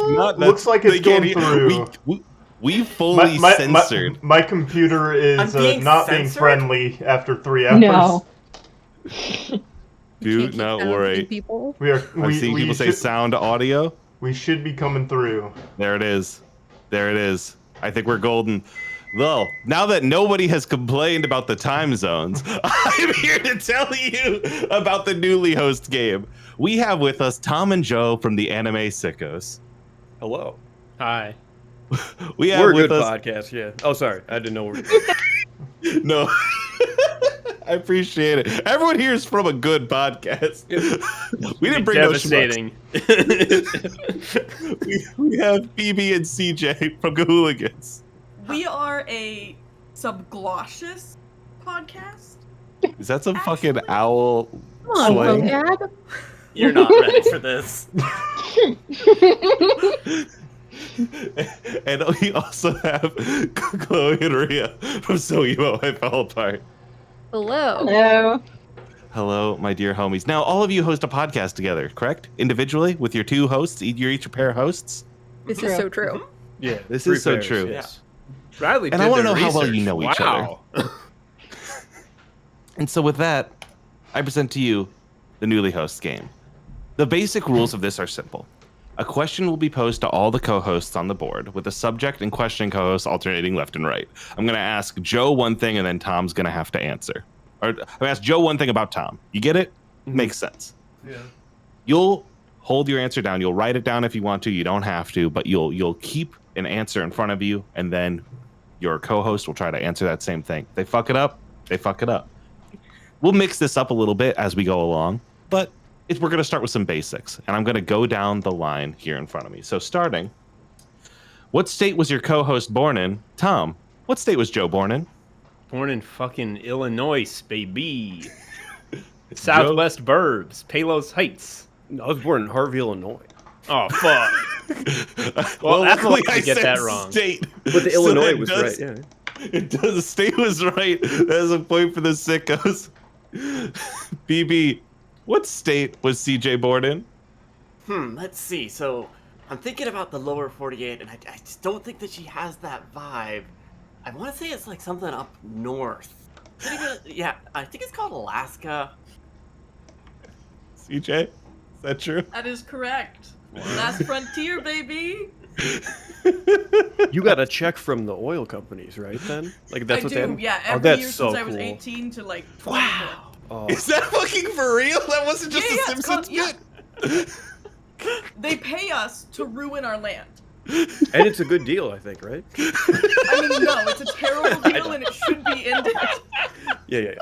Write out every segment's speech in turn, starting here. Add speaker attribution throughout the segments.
Speaker 1: Looks like it's going through.
Speaker 2: We fully censored.
Speaker 1: My computer is not being friendly after 3 hours.
Speaker 3: No.
Speaker 2: Do not worry.
Speaker 4: People.
Speaker 2: I've seen people say sound audio.
Speaker 1: We should be coming through.
Speaker 2: There it is. There it is. I think we're golden. Though, now that nobody has complained about the time zones, I'm here to tell you about the Newlyhosts game. We have with us Tom and Joe from the Anime Sickos.
Speaker 5: Hello.
Speaker 6: Hi.
Speaker 5: We're a good podcast, yeah. Oh, sorry. I didn't know.
Speaker 2: No. I appreciate it. Everyone here is from a good podcast. We didn't bring
Speaker 6: devastating.
Speaker 2: We have Phoebe and CJ from Gahooligans.
Speaker 7: We are a subglossus podcast.
Speaker 2: Is that some fucking owl
Speaker 4: Come on,
Speaker 2: slang?
Speaker 4: Dad.
Speaker 6: You're not ready for this.
Speaker 2: And we also have Chloe and Rhea from So Emo I Fell Apart.
Speaker 4: Hello.
Speaker 3: Hello.
Speaker 2: Hello, my dear homies. Now, all of you host a podcast together, correct? Individually, with your two hosts? You're each a pair of hosts?
Speaker 4: This is so true.
Speaker 5: Yeah,
Speaker 2: This is so true.
Speaker 5: Yes.
Speaker 6: Riley
Speaker 2: And
Speaker 6: did
Speaker 2: I want to
Speaker 6: their
Speaker 2: know how well
Speaker 6: research.
Speaker 2: you know each other. And so with that, I present to you the Newlyhosts game. The basic rules of this are simple. A question will be posed to all the co-hosts on the board, with the subject and question co-hosts alternating left and right. I'm going to ask Joe one thing, and then Tom's going to have to answer. Or I'm going to ask Joe one thing about Tom. You get it? Makes sense.
Speaker 5: Yeah.
Speaker 2: You'll hold your answer down. You'll write it down if you want to. You don't have to, but you'll keep an answer in front of you, and then your co-host will try to answer that same thing. They fuck it up. They fuck it up. We'll mix this up a little bit as we go along, but we're going to start with some basics, and I'm going to go down the line here in front of me. So starting, what state was your co-host born in? Tom, what state was Joe born in?
Speaker 6: Born in fucking Illinois, baby. Southwest Burbs, Palos Heights.
Speaker 5: I was born in Harvey, Illinois.
Speaker 6: Oh, fuck.
Speaker 2: Well,
Speaker 6: that's
Speaker 2: luckily
Speaker 6: I
Speaker 2: I
Speaker 6: get
Speaker 2: said
Speaker 6: that wrong.
Speaker 2: state.
Speaker 5: But the
Speaker 2: So
Speaker 5: Illinois
Speaker 2: that
Speaker 5: was
Speaker 2: does-
Speaker 5: right, yeah.
Speaker 2: It does. The state was right. That's a point for the sickos. BB, what state was CJ born in?
Speaker 8: Let's see. So, I'm thinking about the lower 48, and I just don't think that she has that vibe. I want to say it's like something up north. Yeah, I think it's called Alaska.
Speaker 2: CJ, is that true?
Speaker 7: That is correct. Last frontier, baby.
Speaker 5: You got a check from the oil companies, right, then? Like, that's
Speaker 7: I
Speaker 5: what
Speaker 7: do,
Speaker 5: they...
Speaker 7: yeah.
Speaker 5: Oh,
Speaker 7: Every
Speaker 5: that's
Speaker 7: year
Speaker 5: so
Speaker 7: since I was
Speaker 5: cool.
Speaker 7: 18 to like 20.
Speaker 5: Wow. Oh.
Speaker 2: Is that fucking for real? That wasn't just
Speaker 7: Yeah,
Speaker 2: a
Speaker 7: it's
Speaker 2: Simpsons
Speaker 7: called-
Speaker 2: bit?
Speaker 7: They pay us to ruin our land.
Speaker 5: And it's a good deal, I think, right?
Speaker 7: I mean, no, it's a terrible deal and it should be ended.
Speaker 5: Yeah.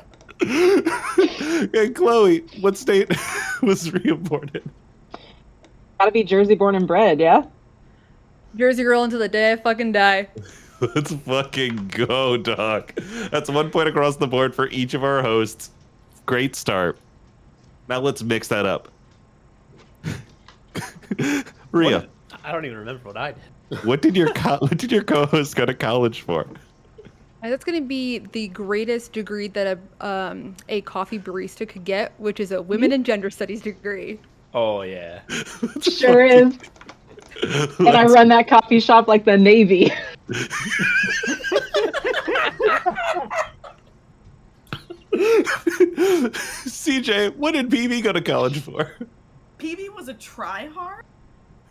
Speaker 2: Hey, Chloe, what state was Rhea born in?
Speaker 3: Gotta be Jersey born and bred, yeah?
Speaker 4: Jersey girl until the day I fucking die.
Speaker 2: Let's fucking go, Doc. That's 1 point across the board for each of our hosts. Great start. Now let's mix that up. Rhea,
Speaker 6: I don't even remember what I did.
Speaker 2: what did your co-host go to college for?
Speaker 4: That's going to be the greatest degree that a coffee barista could get, which is a women and gender studies degree.
Speaker 6: Oh, yeah.
Speaker 3: Sure is. And I run that coffee shop like the Navy.
Speaker 2: CJ, what did PB go to college for?
Speaker 7: PB was a try-hard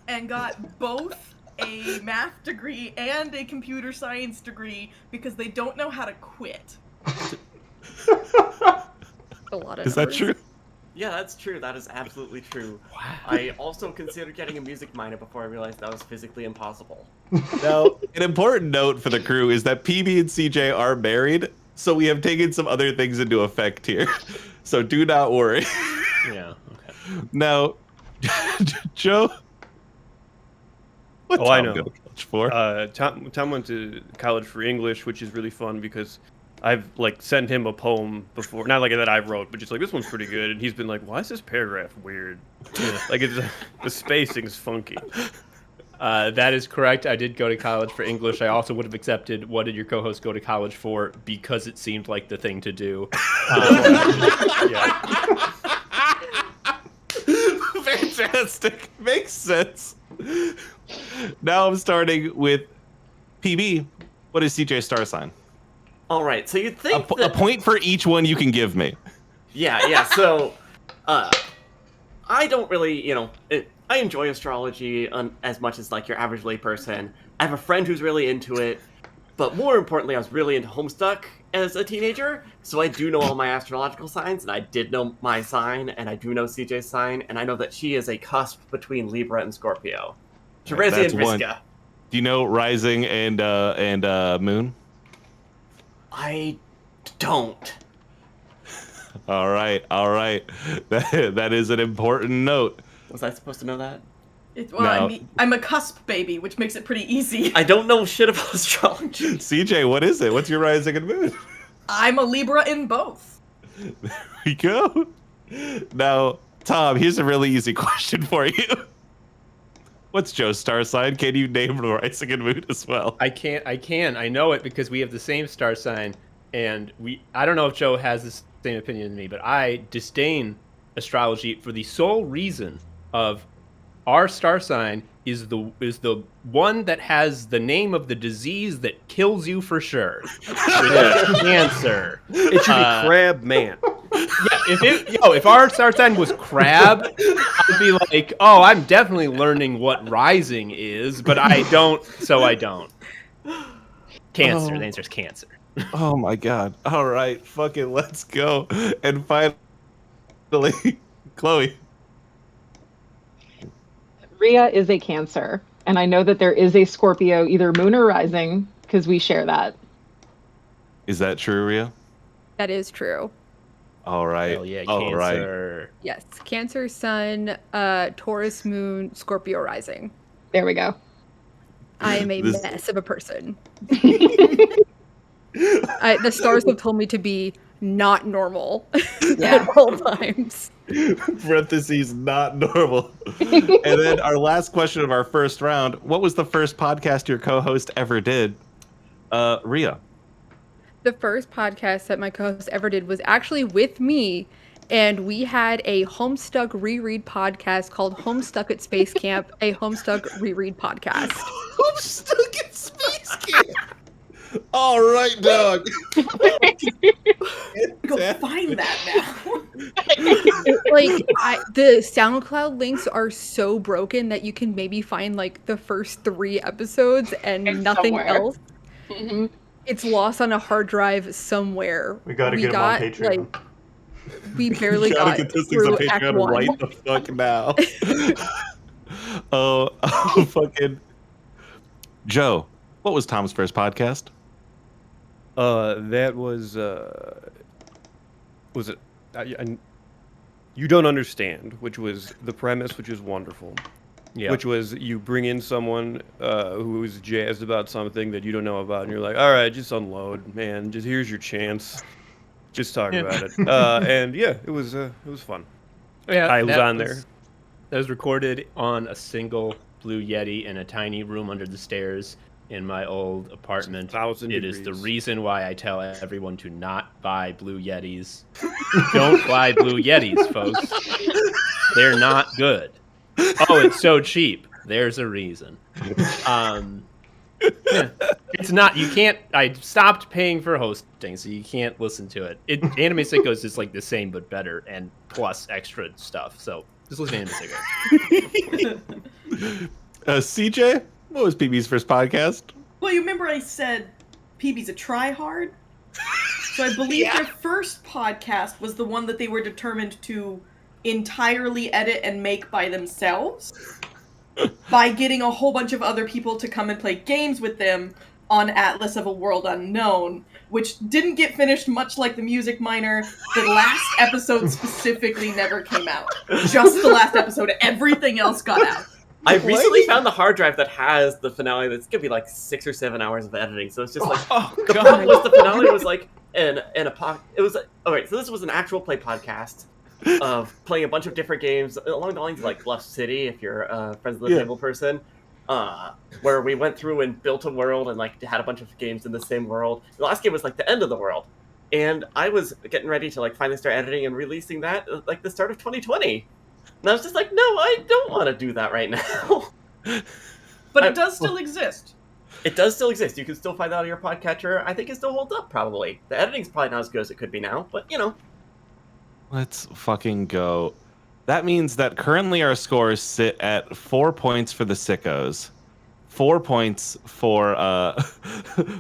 Speaker 7: and got both a math degree and a computer science degree because they don't know how to quit.
Speaker 4: A lot of
Speaker 2: Is that
Speaker 4: numbers.
Speaker 2: true?
Speaker 8: Yeah, that's true. That is absolutely true.
Speaker 6: Wow.
Speaker 8: I also considered getting a music minor before I realized that was physically impossible.
Speaker 2: Now, an important note for the crew is that PB and CJ are married, so we have taken some other things into effect here. So do not worry.
Speaker 6: Yeah, okay.
Speaker 2: Now, Joe, what
Speaker 5: Oh, I
Speaker 2: Tom
Speaker 5: know.
Speaker 2: go to college for?
Speaker 5: Tom went to college for English, which is really fun because I've like sent him a poem before, not like that I wrote, but just like this one's pretty good, and he's been like, "Why is this paragraph weird?" Like it's the spacing's funky.
Speaker 6: That is correct. I did go to college for English. I also would have accepted what did your co-host go to college for because it seemed like the thing to do. Yeah.
Speaker 2: Fantastic. Makes sense. Now I'm starting with PB. What is CJ's star sign?
Speaker 8: All right, so you'd think
Speaker 2: A point for each one you can give me.
Speaker 8: Yeah. So, I don't really, I enjoy astrology as much as like your average layperson. I have a friend who's really into it, but more importantly, I was really into Homestuck as a teenager. So I do know all my astrological signs, and I did know my sign, and I do know CJ's sign, and I know that she is a cusp between Libra and Scorpio. Terezi
Speaker 2: That's
Speaker 8: and
Speaker 2: one.
Speaker 8: Vriska.
Speaker 2: Do you know rising and moon?
Speaker 8: I don't.
Speaker 2: All right. That is an important note.
Speaker 8: Was I supposed to know that?
Speaker 2: No.
Speaker 7: I'm a cusp baby, which makes it pretty easy.
Speaker 8: I don't know shit about astrology.
Speaker 2: CJ, what is it? What's your rising and moon?
Speaker 7: I'm a Libra in both.
Speaker 2: There we go. Now, Tom, here's a really easy question for you. What's Joe's star sign? Can you name the rising and moon as well?
Speaker 6: I can. I know it because we have the same star sign, and I don't know if Joe has the same opinion as me, but I disdain astrology for the sole reason of our star sign is the one that has the name of the disease that kills you for sure. Cancer.
Speaker 5: It should be Crab Man.
Speaker 6: Yeah, if our star sign was crab, I'd be like, oh, I'm definitely learning what rising is, but I don't, so I don't. Cancer. The answer is cancer.
Speaker 2: Oh my god. All right, fucking let's go. And finally, Chloe.
Speaker 3: Rhea is a Cancer, and I know that there is a Scorpio, either moon or rising, because we share that.
Speaker 2: Is that true, Rhea?
Speaker 4: That is true.
Speaker 2: All right.
Speaker 6: Hell yeah,
Speaker 2: All
Speaker 6: Cancer.
Speaker 2: right.
Speaker 4: Yes. Cancer sun, Taurus moon, Scorpio rising.
Speaker 3: There we go.
Speaker 4: I am a mess of a person. The stars have told me to be not normal at all times.
Speaker 2: Parentheses, not normal. And then our last question of our first round. What was the first podcast your co-host ever did? Rhea.
Speaker 4: The first podcast that my co-host ever did was actually with me, and we had a Homestuck reread podcast called Homestuck at Space Camp, a Homestuck reread podcast.
Speaker 2: Homestuck at Space Camp. All right, dog.
Speaker 7: Go find that now.
Speaker 4: The SoundCloud links are so broken that you can maybe find like the first 3 episodes and nothing
Speaker 3: somewhere
Speaker 4: else.
Speaker 3: Mm-hmm.
Speaker 4: It's lost on a hard drive somewhere.
Speaker 1: We gotta get him on Patreon.
Speaker 4: We barely got
Speaker 2: get this thing on
Speaker 4: through Act
Speaker 2: Patreon
Speaker 4: 1.
Speaker 2: right the fuck now. Oh, fucking Joe. What was Tom's first podcast?
Speaker 5: That was it? You Don't Understand, which was the premise, which is wonderful.
Speaker 6: Yeah.
Speaker 5: Which was you bring in someone who's jazzed about something that you don't know about, and you're like, all right, just unload, man. Just here's your chance. Just talk about it. And yeah, it was fun.
Speaker 6: Yeah,
Speaker 5: I was on there.
Speaker 6: That was recorded on a single Blue Yeti in a tiny room under the stairs in my old apartment.
Speaker 5: 1,000
Speaker 6: It is the
Speaker 5: degrees.
Speaker 6: reason why I tell everyone to not buy Blue Yetis. Don't buy Blue Yetis, folks. They're not good. Oh, it's so cheap. There's a reason. It's not. You can't. I stopped paying for hosting, so you can't listen to it. Anime Sickos is like the same but better and plus extra stuff. So just listen to Anime Sickos.
Speaker 2: CJ, what was PB's first podcast?
Speaker 7: Well, you remember I said PB's a tryhard? So I believe their first podcast was the one that they were determined to entirely edit and make by themselves by getting a whole bunch of other people to come and play games with them on Atlas of a World Unknown, which didn't get finished, much like the Music Miner. The last episode specifically never came out. Just the last episode. Everything else got out.
Speaker 8: I recently found the hard drive that has the finale that's gonna be like 6 or 7 hours of editing. So it's just like the problem was the finale was like it was alright, so this was an actual play podcast of playing a bunch of different games along the lines of like Bluff City, if you're a Friends of the Table person, where we went through and built a world and like had a bunch of games in the same world. The last game was like the end of the world, and I was getting ready to like finally start editing and releasing that like the start of 2020. And I was just like, no, I don't want to do that right now.
Speaker 7: But it does still exist.
Speaker 8: It does still exist. You can still find that on your podcatcher. I think it still holds up, probably. The editing's probably not as good as it could be now, but, you know.
Speaker 2: Let's fucking go. That means that currently our scores sit at 4 points for the sickos, 4 points for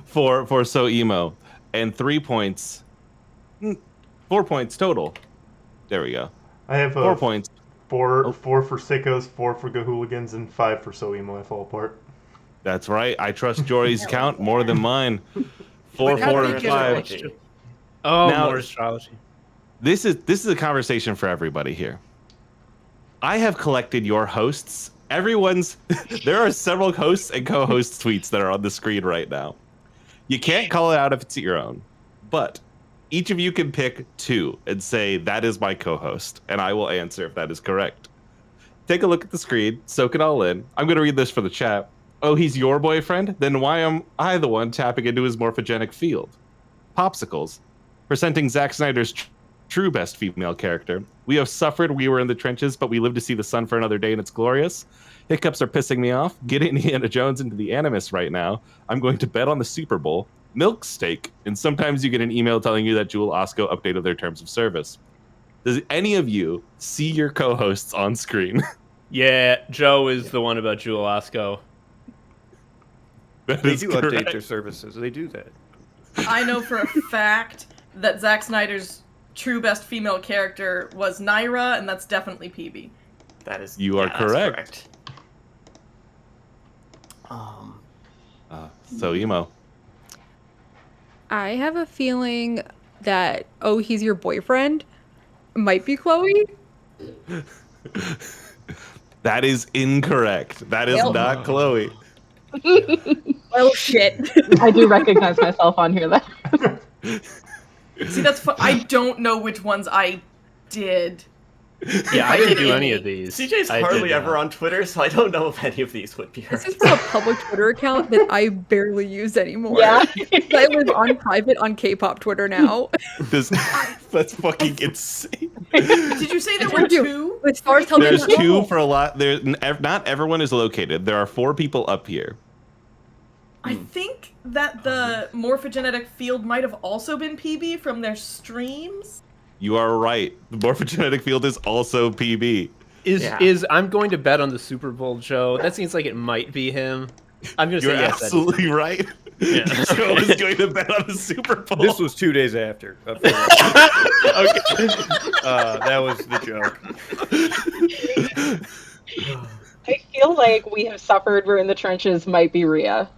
Speaker 2: for So Emo, and 3 points. 4 points total. There we go.
Speaker 1: I have
Speaker 2: 4 points.
Speaker 1: Four for sickos, 4 for Gahooligans, and 5 for So Emo. I fall apart.
Speaker 2: That's right. I trust Jory's count more than mine. 4, 4, and 5.
Speaker 6: Oh,
Speaker 2: Now,
Speaker 6: more astrology.
Speaker 2: This is a conversation for everybody here. I have collected your hosts. There are several hosts and co-host tweets that are on the screen right now. You can't call it out if it's your own, but each of you can pick 2 and say, that is my co-host, and I will answer if that is correct. Take a look at the screen, soak it all in. I'm going to read this for the chat. Oh, he's your boyfriend? Then why am I the one tapping into his morphogenic field? Popsicles. Presenting Zack Snyder's true best female character. We have suffered, we were in the trenches, but we live to see the sun for another day and it's glorious. Hiccups are pissing me off. Get Indiana Jones into the Animus right now. I'm going to bet on the Super Bowl. Milk steak. And sometimes you get an email telling you that Jewel Osco updated their terms of service. Does any of you see your co-hosts on screen?
Speaker 6: Yeah, Joe is the one about Jewel Osco.
Speaker 5: They do update their services. They do that.
Speaker 7: I know for a fact that Zack Snyder's true best female character was Naira, and that's definitely PB.
Speaker 8: That is.
Speaker 2: You are correct.
Speaker 8: Correct.
Speaker 2: So Emo.
Speaker 4: I have a feeling that he's your boyfriend might be Chloe.
Speaker 2: That is incorrect. That is not Chloe.
Speaker 4: Oh shit.
Speaker 3: I do recognize myself on here then.
Speaker 7: See, that's I don't know which ones I did.
Speaker 6: Yeah, I didn't do any of these.
Speaker 8: CJ's hardly ever on Twitter, so I don't know if any of these would be her.
Speaker 4: This is from a public Twitter account that I barely use anymore.
Speaker 3: Yeah.
Speaker 4: I live on private on K-pop Twitter now.
Speaker 2: That's fucking insane.
Speaker 7: Did you say there were 2?
Speaker 4: With stars telling
Speaker 2: There's
Speaker 4: me
Speaker 2: 2 for a lot. Not everyone is located. There are 4 people up here.
Speaker 7: I think that the morphogenetic field might have also been PB from their streams.
Speaker 2: You are right. The morphogenetic field is also PB.
Speaker 6: Is I'm going to bet on the Super Bowl, Joe. That seems like it might be him. I'm going to say
Speaker 2: You're
Speaker 6: yes.
Speaker 2: absolutely right.
Speaker 6: Yeah.
Speaker 2: Joe is going to bet on the Super Bowl.
Speaker 5: This was 2 days after. Okay. That was the joke.
Speaker 3: I feel like we have suffered, we're in the trenches might be Rhea.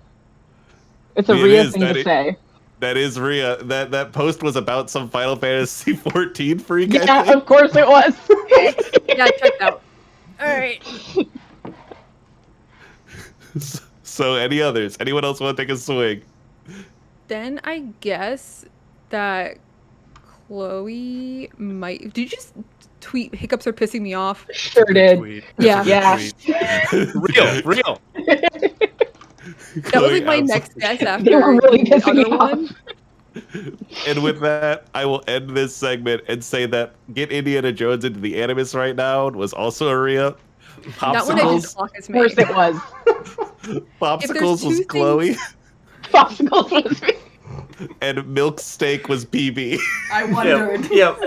Speaker 3: It's a
Speaker 2: It
Speaker 3: Rhea
Speaker 2: is,
Speaker 3: thing to say.
Speaker 2: That is Rhea. That post was about some Final Fantasy 14 freak.
Speaker 3: Yeah, of course it was.
Speaker 4: Yeah, check out. Alright.
Speaker 2: So any others? Anyone else want to take a swing?
Speaker 4: Then I guess that Chloe might. Did you just tweet hiccups are pissing me off?
Speaker 3: Sure did.
Speaker 5: Tweet.
Speaker 4: Yeah.
Speaker 3: Yeah.
Speaker 6: Real.
Speaker 4: That was like my next guess after
Speaker 3: They were really
Speaker 4: the
Speaker 3: pissing me
Speaker 4: other
Speaker 3: off.
Speaker 4: one.
Speaker 2: And with that, I will end this segment and say that Get Indiana Jones into the Animus right now was also a Rhea.
Speaker 4: That one I did
Speaker 2: Popsicles,
Speaker 4: clock as
Speaker 3: Of
Speaker 4: me.
Speaker 3: course it was.
Speaker 2: Popsicles was
Speaker 4: two
Speaker 2: Chloe,
Speaker 3: Popsicles was me.
Speaker 2: and Milk Steak was PB.
Speaker 7: I wondered.
Speaker 8: Yep.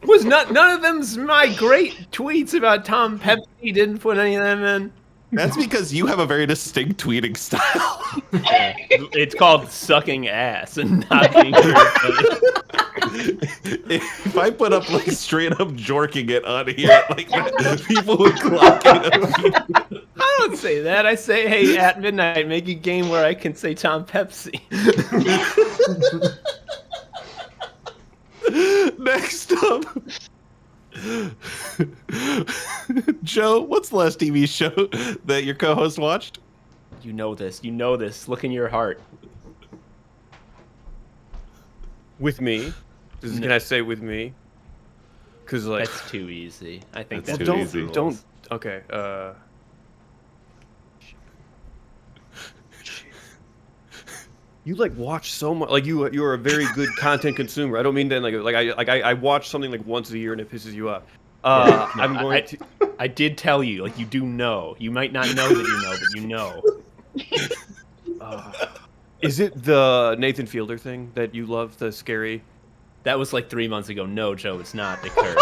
Speaker 6: Was none of them's my great tweets about Tom Pepsi. Didn't put any of them in.
Speaker 2: That's because you have a very distinct tweeting style.
Speaker 6: It's called sucking ass and not being funny.
Speaker 2: If I put up like straight up jorking it on here, like people would clock it.
Speaker 6: I don't say that. I say, hey, at midnight, make a game where I can say Tom Pepsi.
Speaker 2: Next up, Joe, what's the last TV show that your co-host watched?
Speaker 6: You know this. You know this. Look in your heart.
Speaker 5: With me. Can I say with me? Because like
Speaker 6: That's too easy. I think
Speaker 2: That's
Speaker 6: that's
Speaker 2: too
Speaker 6: too
Speaker 2: easy.
Speaker 5: don't. Okay. You like watch so much. Like you're a very good content consumer. I don't mean that like I watch something like once a year and it pisses you off. I'm going to.
Speaker 6: I did tell you, like, you do know. You might not know that you know, but you know.
Speaker 5: Is it the Nathan Fielder thing that you love? The scary.
Speaker 6: That was like 3 months ago. No, Joe, it's not the curse.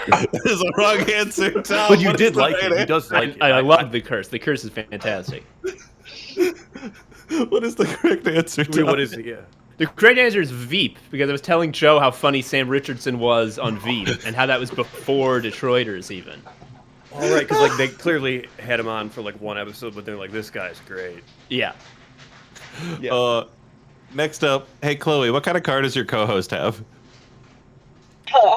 Speaker 2: That is a wrong answer, Tom.
Speaker 5: But you
Speaker 2: What
Speaker 5: did
Speaker 2: is the
Speaker 5: like
Speaker 2: right
Speaker 5: it. He does like it.
Speaker 6: I love the curse. The curse is fantastic.
Speaker 2: What is the correct answer, Tom?
Speaker 5: What is it? Yeah.
Speaker 6: The correct answer is Veep, because I was telling Joe how funny Sam Richardson was on Veep, and how that was before Detroiters even.
Speaker 5: All right, because like they clearly had him on for like one episode, but they're like, this guy's great.
Speaker 6: Yeah.
Speaker 2: Next up, hey Chloe, what kind of car does your co-host have?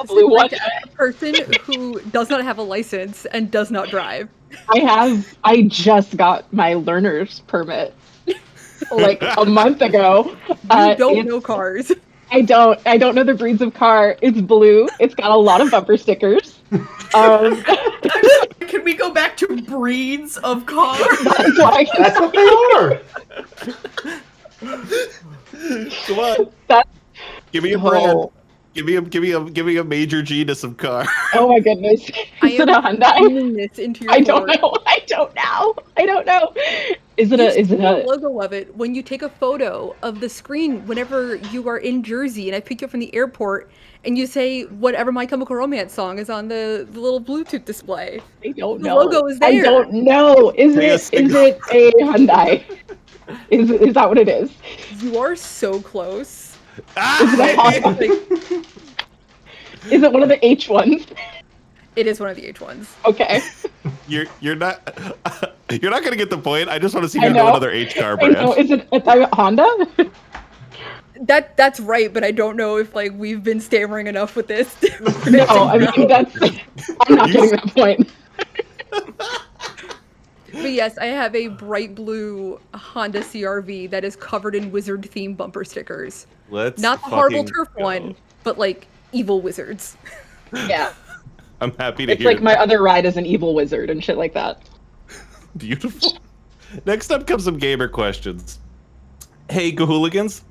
Speaker 3: Blue one.
Speaker 4: Like a person who does not have a license and does not drive.
Speaker 3: I just got my learner's permit like a month ago.
Speaker 4: You don't know cars.
Speaker 3: I don't know the breeds of car. It's blue. It's got a lot of bumper stickers.
Speaker 7: Can we go back to breeds of cars?
Speaker 3: That's what I can
Speaker 1: That's what they are.
Speaker 2: Come on.
Speaker 3: That's
Speaker 2: Give me a brand. Give me a major genus of car.
Speaker 3: Oh my goodness.
Speaker 4: I
Speaker 3: Is it
Speaker 4: am
Speaker 3: a Hyundai?
Speaker 4: bringing this into your
Speaker 3: I don't
Speaker 4: board.
Speaker 3: know. I don't know. Is it
Speaker 4: You
Speaker 3: a
Speaker 4: see the logo of it when you take a photo of the screen whenever you are in Jersey and I pick you up from the airport and you say whatever My Chemical Romance song is on the little Bluetooth display.
Speaker 3: I don't
Speaker 4: The
Speaker 3: know.
Speaker 4: logo is there.
Speaker 3: I don't know. Is
Speaker 2: Hang
Speaker 3: it a Hyundai? Is that what it is?
Speaker 4: You are so close.
Speaker 3: Is it a Honda? Is it one of the H ones?
Speaker 4: It is one of the H1s.
Speaker 3: Okay.
Speaker 2: You're not gonna get the point. I just want to see
Speaker 3: I
Speaker 2: if you know
Speaker 3: know.
Speaker 2: another H car
Speaker 3: I
Speaker 2: brand.
Speaker 3: know. Is it a Honda?
Speaker 4: That's right, but I don't know if like we've been stammering enough with this.
Speaker 3: No, I mean I'm not getting that point.
Speaker 4: But yes, I have a bright blue Honda CRV that is covered in wizard themed bumper stickers.
Speaker 2: Let's
Speaker 4: Not the horrible
Speaker 2: fucking
Speaker 4: turf
Speaker 2: go.
Speaker 4: one, but like evil wizards.
Speaker 3: Yeah.
Speaker 2: I'm happy to
Speaker 3: It's
Speaker 2: hear.
Speaker 3: like my other ride is an evil wizard and shit like that.
Speaker 2: Beautiful. Next up comes some gamer questions. Hey, Gahooligans.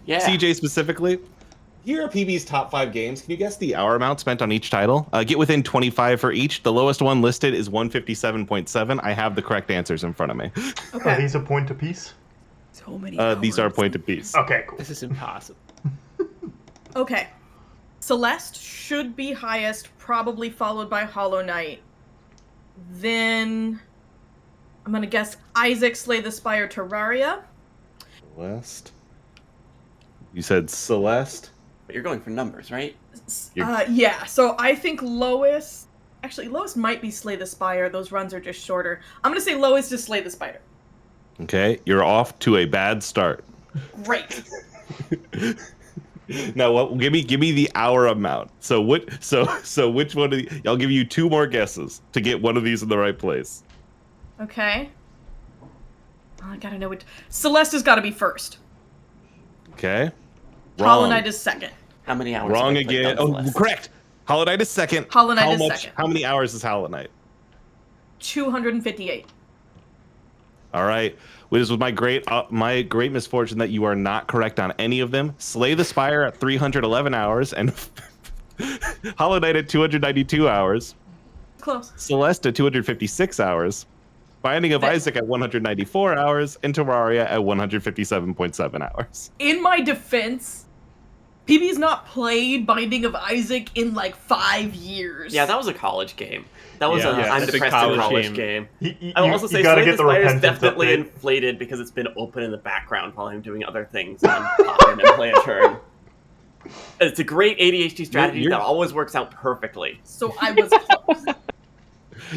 Speaker 8: Yeah.
Speaker 2: CJ specifically. Here are PB's top 5 games. Can you guess the hour amount spent on each title? Get within 25 for each. The lowest one listed is 157.7. I have the correct answers in front of me.
Speaker 1: Are these a point apiece?
Speaker 4: So many.
Speaker 2: These are
Speaker 4: hours.
Speaker 2: point apiece.
Speaker 1: Okay, cool.
Speaker 6: This is impossible.
Speaker 7: Okay. Celeste should be highest, probably followed by Hollow Knight. Then I'm gonna guess Isaac, Slay the Spire, Terraria.
Speaker 2: Celeste. You said Celeste.
Speaker 8: But you're going for numbers, right?
Speaker 7: Yeah, so I think lowest... Actually, lowest might be Slay the Spire. Those runs are just shorter. I'm gonna say lowest is Slay the Spire.
Speaker 2: Okay, you're off to a bad start.
Speaker 7: Great.
Speaker 2: Now, what? Give me the hour amount. So which one of the? I'll give you 2 more guesses to get one of these in the right place.
Speaker 7: Okay. Oh, I gotta know what... Celeste has gotta be first.
Speaker 2: Okay.
Speaker 7: Hollow
Speaker 2: Wrong.
Speaker 7: Knight is second.
Speaker 8: How many hours?
Speaker 2: Wrong
Speaker 8: have I clicked
Speaker 2: again.
Speaker 8: on
Speaker 2: Oh,
Speaker 8: Celeste?
Speaker 2: correct. Hollow Knight is second.
Speaker 7: Hollow Knight is second.
Speaker 2: How many hours is Hollow Knight?
Speaker 7: 258.
Speaker 2: All right. Which is with my great misfortune that you are not correct on any of them. Slay the Spire at 311 hours and Hollow Knight at 292 hours.
Speaker 7: Close.
Speaker 2: Celeste at 256 hours. Binding of Isaac at 194 hours, and Terraria at 157.7 hours.
Speaker 7: In my defense, PB's not played Binding of Isaac in like 5 years.
Speaker 8: Yeah, that was a college game. That was
Speaker 6: Yeah,
Speaker 8: I'm
Speaker 6: that's a
Speaker 8: depressed
Speaker 6: college
Speaker 8: college
Speaker 6: game.
Speaker 8: game. I will also say
Speaker 1: gotta
Speaker 8: Slay
Speaker 1: get
Speaker 8: the
Speaker 1: the
Speaker 8: Spire is
Speaker 1: repentance
Speaker 8: definitely
Speaker 1: update.
Speaker 8: inflated because it's been open in the background while I'm doing other things and pop in and play a turn. It's a great ADHD strategy that always works out perfectly.
Speaker 7: So I was close.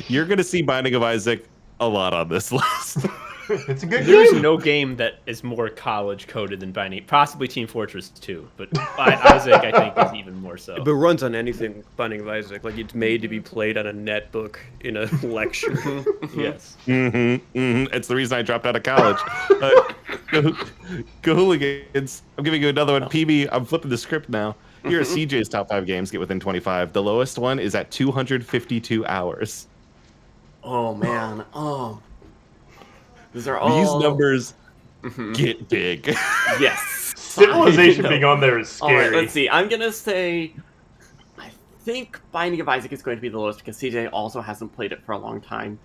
Speaker 2: You're going to see Binding of Isaac a lot on this list.
Speaker 1: It's a good
Speaker 6: There's
Speaker 1: game.
Speaker 6: no game that is more college coded than Binding. Possibly Team Fortress 2, but Isaac I think is even more so.
Speaker 5: But runs on anything Binding of Isaac. Like it's made to be played on a netbook in a lecture.
Speaker 6: Yes.
Speaker 2: It's the reason I dropped out of college. Gahooligans, I'm giving you another one. PB, I'm flipping the script now. Here are CJ's top 5 games. Get within 25. The lowest one is at 252 hours.
Speaker 8: Oh man. Oh. These are all
Speaker 2: These numbers get big.
Speaker 8: Yes.
Speaker 1: Civilization
Speaker 8: I know.
Speaker 1: being on there is
Speaker 8: All right,
Speaker 1: scary.
Speaker 8: let's see. I'm gonna say, I think Binding of Isaac is going to be the lowest because CJ also hasn't played it for a long time.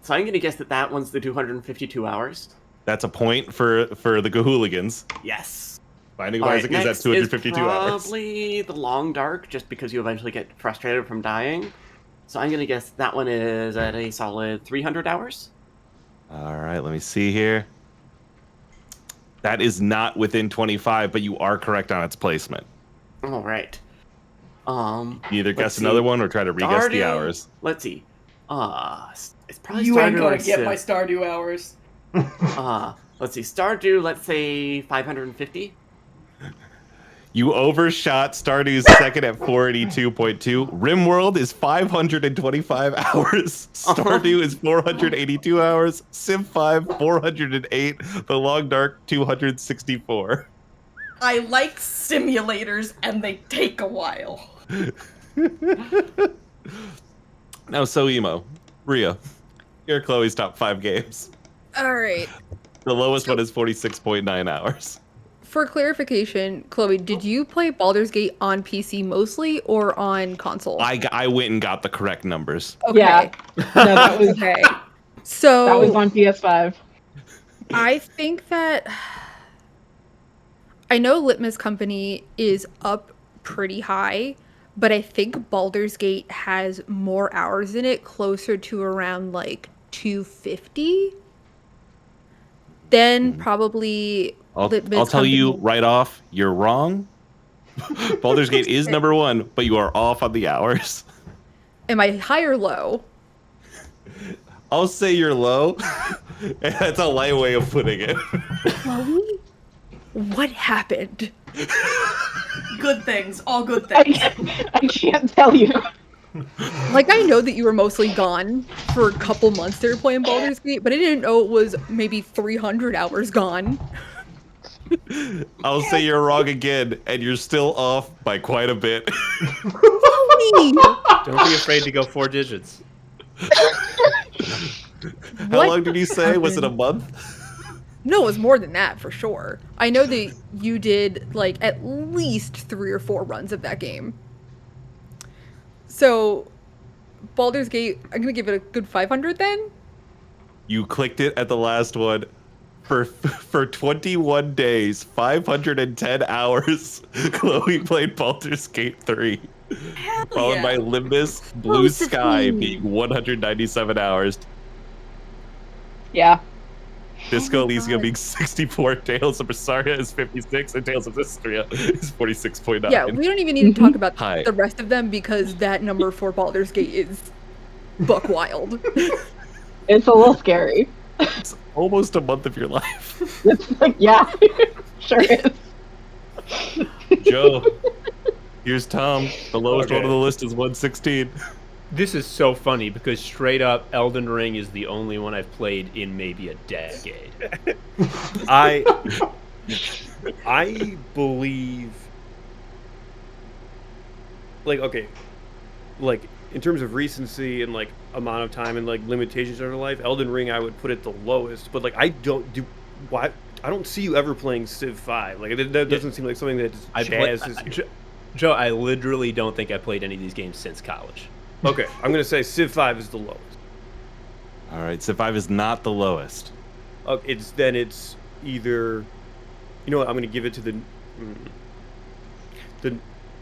Speaker 8: So I'm going to guess that one's the 252 hours.
Speaker 2: That's a point for the Gahooligans.
Speaker 8: Yes.
Speaker 2: Binding of Isaac is at 252 hours.
Speaker 8: Probably the Long Dark, just because you eventually get frustrated from dying. So I'm going to guess that one is at a solid 300 hours.
Speaker 2: All right, let me see here. That is not within 25, but you are correct on its placement.
Speaker 8: All right.
Speaker 2: You either guess another one or try to re-guess the hours.
Speaker 8: Let's see. It's probably
Speaker 7: You
Speaker 8: Stardew
Speaker 7: ain't gonna
Speaker 8: or
Speaker 7: get
Speaker 8: Civ.
Speaker 7: my Stardew hours.
Speaker 8: Let's see. Stardew, let's say 550.
Speaker 2: You overshot Stardew's second at 482.2. RimWorld is 525 hours. Stardew is 482 hours. Civ 5, 408. The Long Dark, 264.
Speaker 7: I like simulators, and they take a while.
Speaker 2: Now, so emo. Rhea, here are Chloe's top 5 games.
Speaker 4: All right.
Speaker 2: The lowest one is 46.9 hours.
Speaker 4: For clarification, Chloe, did you play Baldur's Gate on PC mostly or on console?
Speaker 2: I went and got the correct numbers.
Speaker 4: Okay.
Speaker 3: Yeah. No, that was
Speaker 4: Okay. So
Speaker 3: that was on PS5.
Speaker 4: I think that I know Litmus Company is up pretty high, but I think Baldur's Gate has more hours in it, closer to around like 250. Then probably
Speaker 2: I'll
Speaker 4: Litmus
Speaker 2: tell you
Speaker 4: Company-
Speaker 2: right off, you're wrong. Baldur's Gate is number 1, but you are off on the hours.
Speaker 4: Am I high or low?
Speaker 2: I'll say you're low. That's a light way of putting it.
Speaker 4: Chloe? What happened?
Speaker 7: Good things, all good things.
Speaker 3: I can't tell you.
Speaker 4: Like, I know that you were mostly gone for a couple months there playing Baldur's Gate, but I didn't know it was maybe 300 hours gone.
Speaker 2: I'll say you're wrong again, and you're still off by quite a bit.
Speaker 4: Chloe!
Speaker 6: Don't be afraid to go 4 digits.
Speaker 2: How long did you say? Was it a month?
Speaker 4: No, it was more than that for sure. I know that you did like at least 3 or 4 runs of that game. So, Baldur's Gate, I'm gonna give it a good 500 then.
Speaker 2: You clicked it at the last one. For 21 days, 510 hours, Chloe played Baldur's Gate 3. Followed
Speaker 7: yeah.
Speaker 2: by Limbus, Blue Sky
Speaker 4: Josephine.
Speaker 2: being 197 hours.
Speaker 3: Yeah.
Speaker 2: Disco
Speaker 4: my
Speaker 2: Elysium
Speaker 4: God.
Speaker 2: being 64, Tales of Berseria is 56, and Tales of Zestiria is 46.9.
Speaker 4: Yeah, we don't even need to talk about
Speaker 2: Hi.
Speaker 4: the rest of them because that number for Baldur's Gate is buck wild.
Speaker 3: It's a little scary.
Speaker 2: It's almost a month of your life.
Speaker 3: It's like, yeah, sure is.
Speaker 2: Joe, here's Tom. The lowest one
Speaker 6: Okay.
Speaker 2: on the list is 116.
Speaker 6: This is so funny because straight up, Elden Ring is the only one I've played in maybe a decade.
Speaker 5: I believe, like, okay, like in terms of recency and like amount of time and like limitations of your life, Elden Ring I would put it the lowest. But like I don't see you ever playing Civ 5. Like that doesn't seem like something that just jazzes you.
Speaker 6: Joe, I literally don't think I played any of these games since college.
Speaker 5: Okay, I'm gonna say Civ 5 is the lowest.
Speaker 2: All right, Civ 5 is not the lowest.
Speaker 5: It's either, you know what? I'm gonna give it to the.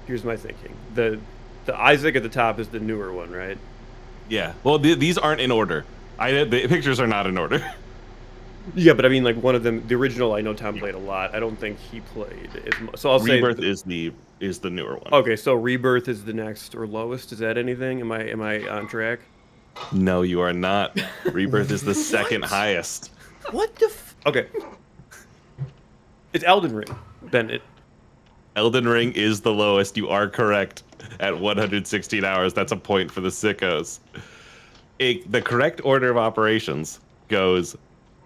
Speaker 5: Here's my thinking. The Isaac at the top is the newer one, right?
Speaker 2: Yeah. Well, these aren't in order. The pictures are not in order.
Speaker 5: Yeah, but I mean, like one of them, the original. I know Tom played a lot. I don't think he played as much. So I'll
Speaker 2: Rebirth
Speaker 5: say
Speaker 2: is the newer one.
Speaker 5: Okay, so Rebirth is the next or lowest. Is that anything? Am I on track?
Speaker 2: No, you are not. Rebirth is the second highest.
Speaker 5: What the? Okay. It's Elden Ring. Then it.
Speaker 2: Elden Ring is the lowest. You are correct. At 116 hours, that's a point for the sickos. The correct order of operations goes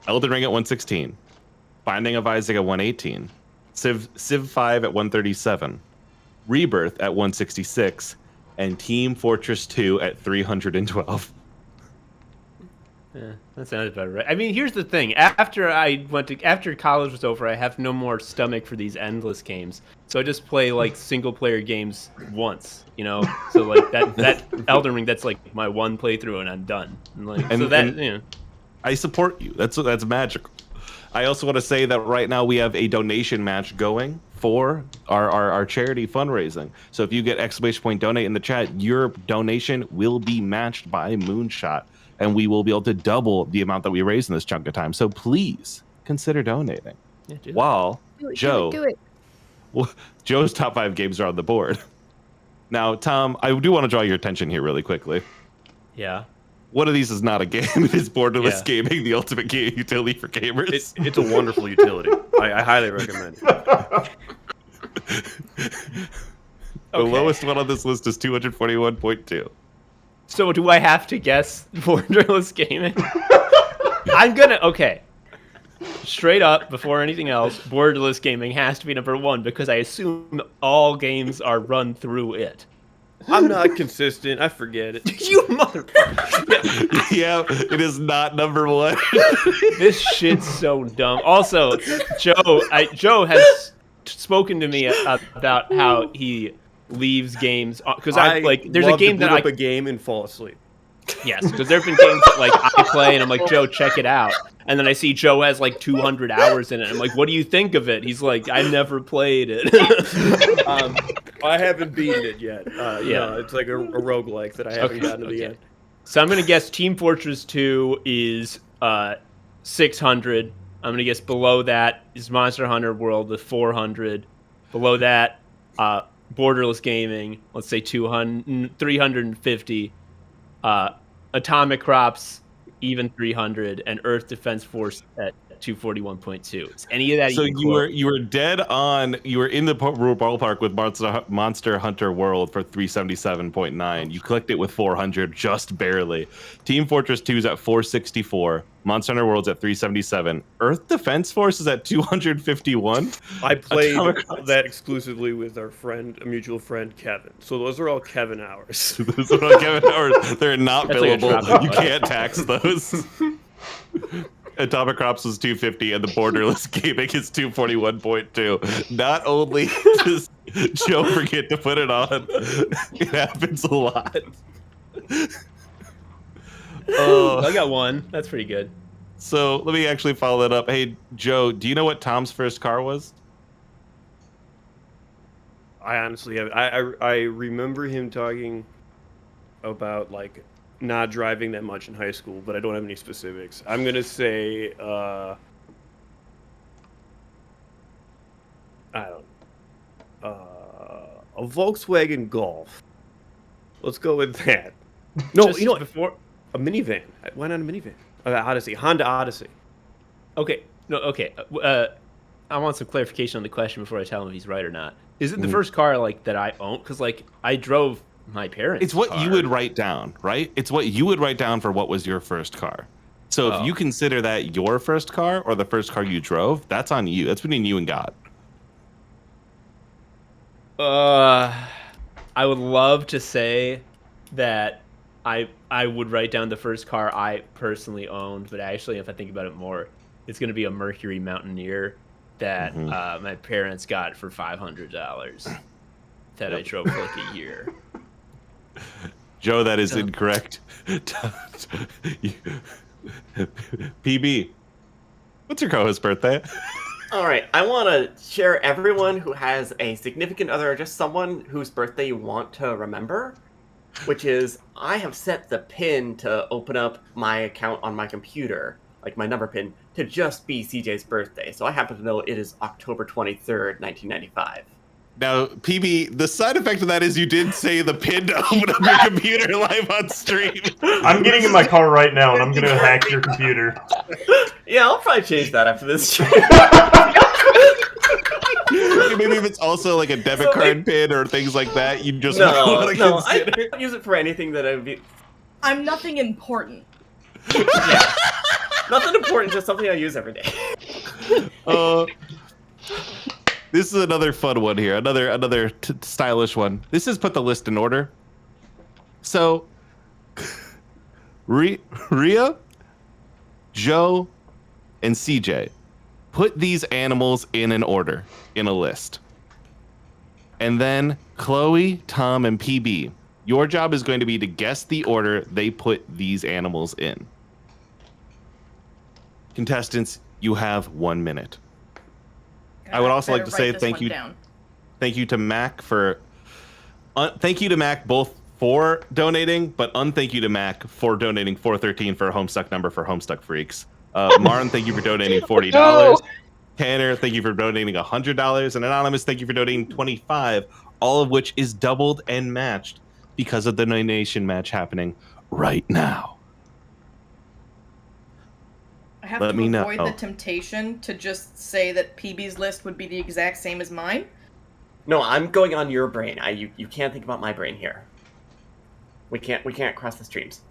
Speaker 2: Elden Ring at 116, Binding of Isaac at 118, Civ 5 at 137, Rebirth at 166, and Team Fortress 2 at 312.
Speaker 6: Yeah, that sounds about right. I mean, here's the thing. After college was over, I have no more stomach for these endless games. So I just play like single player games once, you know. So like that Elden Ring, that's like my one playthrough and I'm done.
Speaker 2: I support you. That's magical. I also want to say that right now we have a donation match going for our charity fundraising. So if you get !donate in the chat, your donation will be matched by Moonshot, and we will be able to double the amount that we raise in this chunk of time. So please consider donating.
Speaker 6: Yeah,
Speaker 2: While Joe,
Speaker 4: do it.
Speaker 2: well, Joe's top 5 games are on the board. Now, Tom, I do want to draw your attention here really quickly.
Speaker 6: Yeah.
Speaker 2: One of these is not a game. It is Borderless Gaming, the ultimate game utility for gamers.
Speaker 5: It's a wonderful utility. I highly recommend it.
Speaker 2: The lowest one on this list is 241.2.
Speaker 6: So do I have to guess Borderless Gaming? Okay. Straight up, before anything else, Borderless Gaming has to be number 1 because I assume all games are run through it.
Speaker 5: I'm not consistent. I forget it.
Speaker 6: You motherfucker.
Speaker 2: Yeah, it is not number 1.
Speaker 6: This shit's so dumb. Also, Joe has spoken to me about how he leaves games because there's a game that
Speaker 5: I a game and fall asleep.
Speaker 6: Yes, because there've been games that like I play and I'm like, Joe, check it out. And then I see Joe has like 200 hours in it. I'm like, what do you think of it? He's like, I never played it.
Speaker 5: I haven't beaten it yet. It's like a roguelike that I haven't gotten to the end.
Speaker 6: So I'm going to guess Team Fortress 2 is 600. I'm going to guess below that is Monster Hunter World with 400. Below that, Borderless Gaming, let's say 350. Atomic Crops, even 300, and Earth Defense Force at 241.2. Is any of that?
Speaker 2: So you were dead on. You were in the ballpark with Monster Hunter World for 377.9. You clicked it with 400, just barely. Team Fortress 2 is at 464. Monster Hunter World's at 377. Earth Defense Force is at 251.
Speaker 5: I played that exclusively with our friend, a mutual friend, Kevin. So those are all Kevin hours.
Speaker 2: Those are all Kevin hours. They're not
Speaker 6: That's like
Speaker 2: billable. You can't tax those. Atomic Crops was 250 and the Borderless Gaming is 241.2. Not only does Joe forget to put it on, it happens a lot.
Speaker 6: I got one. That's pretty good.
Speaker 2: So let me actually follow that up. Hey, Joe, do you know what Tom's first car was?
Speaker 5: I honestly have. I remember him talking about like not driving that much in high school, but I don't have any specifics. I'm gonna say I don't a Volkswagen Golf. Let's go with that. No,
Speaker 6: Just
Speaker 5: you know what?
Speaker 6: before.
Speaker 5: A minivan. Why not a minivan? Odyssey. Honda Odyssey.
Speaker 6: Okay. No. Okay. I want some clarification on the question before I tell him if he's right or not. Is it the first car like that I own? Because like I drove my parents'
Speaker 2: It's what
Speaker 6: car.
Speaker 2: you would write down, right? It's what you would write down for what was your first car. So if you consider that your first car or the first car you drove, that's on you. That's between you and God.
Speaker 6: I would love to say that I would write down the first car I personally owned, but actually, if I think about it more, it's going to be a Mercury Mountaineer that my parents got for $500 that I drove for like a year.
Speaker 2: Joe, that is incorrect. PB, what's your co-host's birthday?
Speaker 8: All right, I want to share everyone who has a significant other or just someone whose birthday you want to remember, which is I have set the pin to open up my account on my computer, like my number pin, to just be CJ's birthday. So I happen to know it is October 23rd, 1995.
Speaker 2: Now, PB, the side effect of that is you did say the pin to open up your computer live on stream.
Speaker 1: I'm getting in my car right now, and I'm going to hack your computer.
Speaker 8: Yeah, I'll probably change that after this.
Speaker 2: Maybe if it's also like a debit card pin or things like that, you just want to
Speaker 8: I
Speaker 2: consider.
Speaker 8: don't use it for anything that I'd be...
Speaker 7: I'm nothing important.
Speaker 8: Yeah. Nothing important, just something I use every day.
Speaker 2: This is another fun one here, another stylish one. This is put the list in order. So, Ria Joe and CJ, put these animals in an order, in a list. And then Chloe, Tom, and PB, your job is going to be to guess the order they put these animals in. Contestants, you have 1 minute. I would also like to say thank you to Mac for thank you to Mac both for donating, but unthank you to Mac for donating $4.13 for a Homestuck number for Homestuck Freaks. Marn, thank you for donating $40.
Speaker 3: No.
Speaker 2: Tanner, thank you for donating $100, and Anonymous, thank you for donating $25, all of which is doubled and matched because of the donation match happening right now.
Speaker 7: I have
Speaker 2: Let
Speaker 7: to
Speaker 2: me know.
Speaker 7: avoid the temptation to just say that PB's list would be the exact same as mine.
Speaker 8: No, I'm going on your brain. You can't think about my brain here. We can't cross the streams.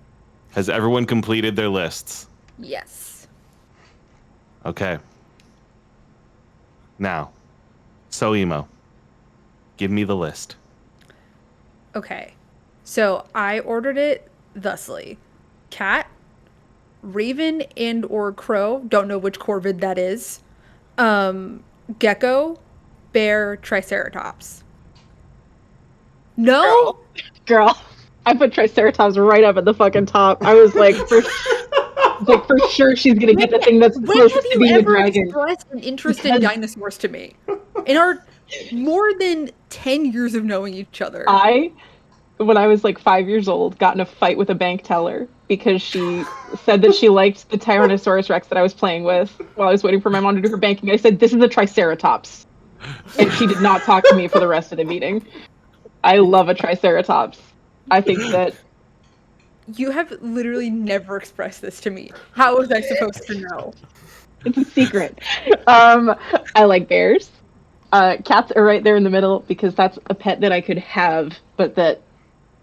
Speaker 2: Has everyone completed their lists?
Speaker 4: Yes.
Speaker 2: Okay. Now, So Emo, give me the list.
Speaker 4: Okay. So I ordered it thusly. Cat, Raven and or Crow, don't know which corvid that is. Gecko, Bear, Triceratops. No?
Speaker 3: Girl, I put Triceratops right up at the fucking top. I was like, for sure she's gonna get the thing that's
Speaker 4: When
Speaker 3: supposed
Speaker 4: have
Speaker 3: to
Speaker 4: you
Speaker 3: be a
Speaker 4: ever
Speaker 3: dragon.
Speaker 4: expressed an interest in
Speaker 3: Because-
Speaker 4: dinosaurs to me? In our more than 10 years of knowing each other.
Speaker 3: When I was like 5 years old, got in a fight with a bank teller because she said that she liked the Tyrannosaurus Rex that I was playing with while I was waiting for my mom to do her banking. I said, "This is a Triceratops." And she did not talk to me for the rest of the meeting. I love a Triceratops. I think that
Speaker 4: You have literally never expressed this to me. How was I supposed to know?
Speaker 3: it's a secret. I like bears. Cats are right there in the middle because that's a pet that I could have, but that,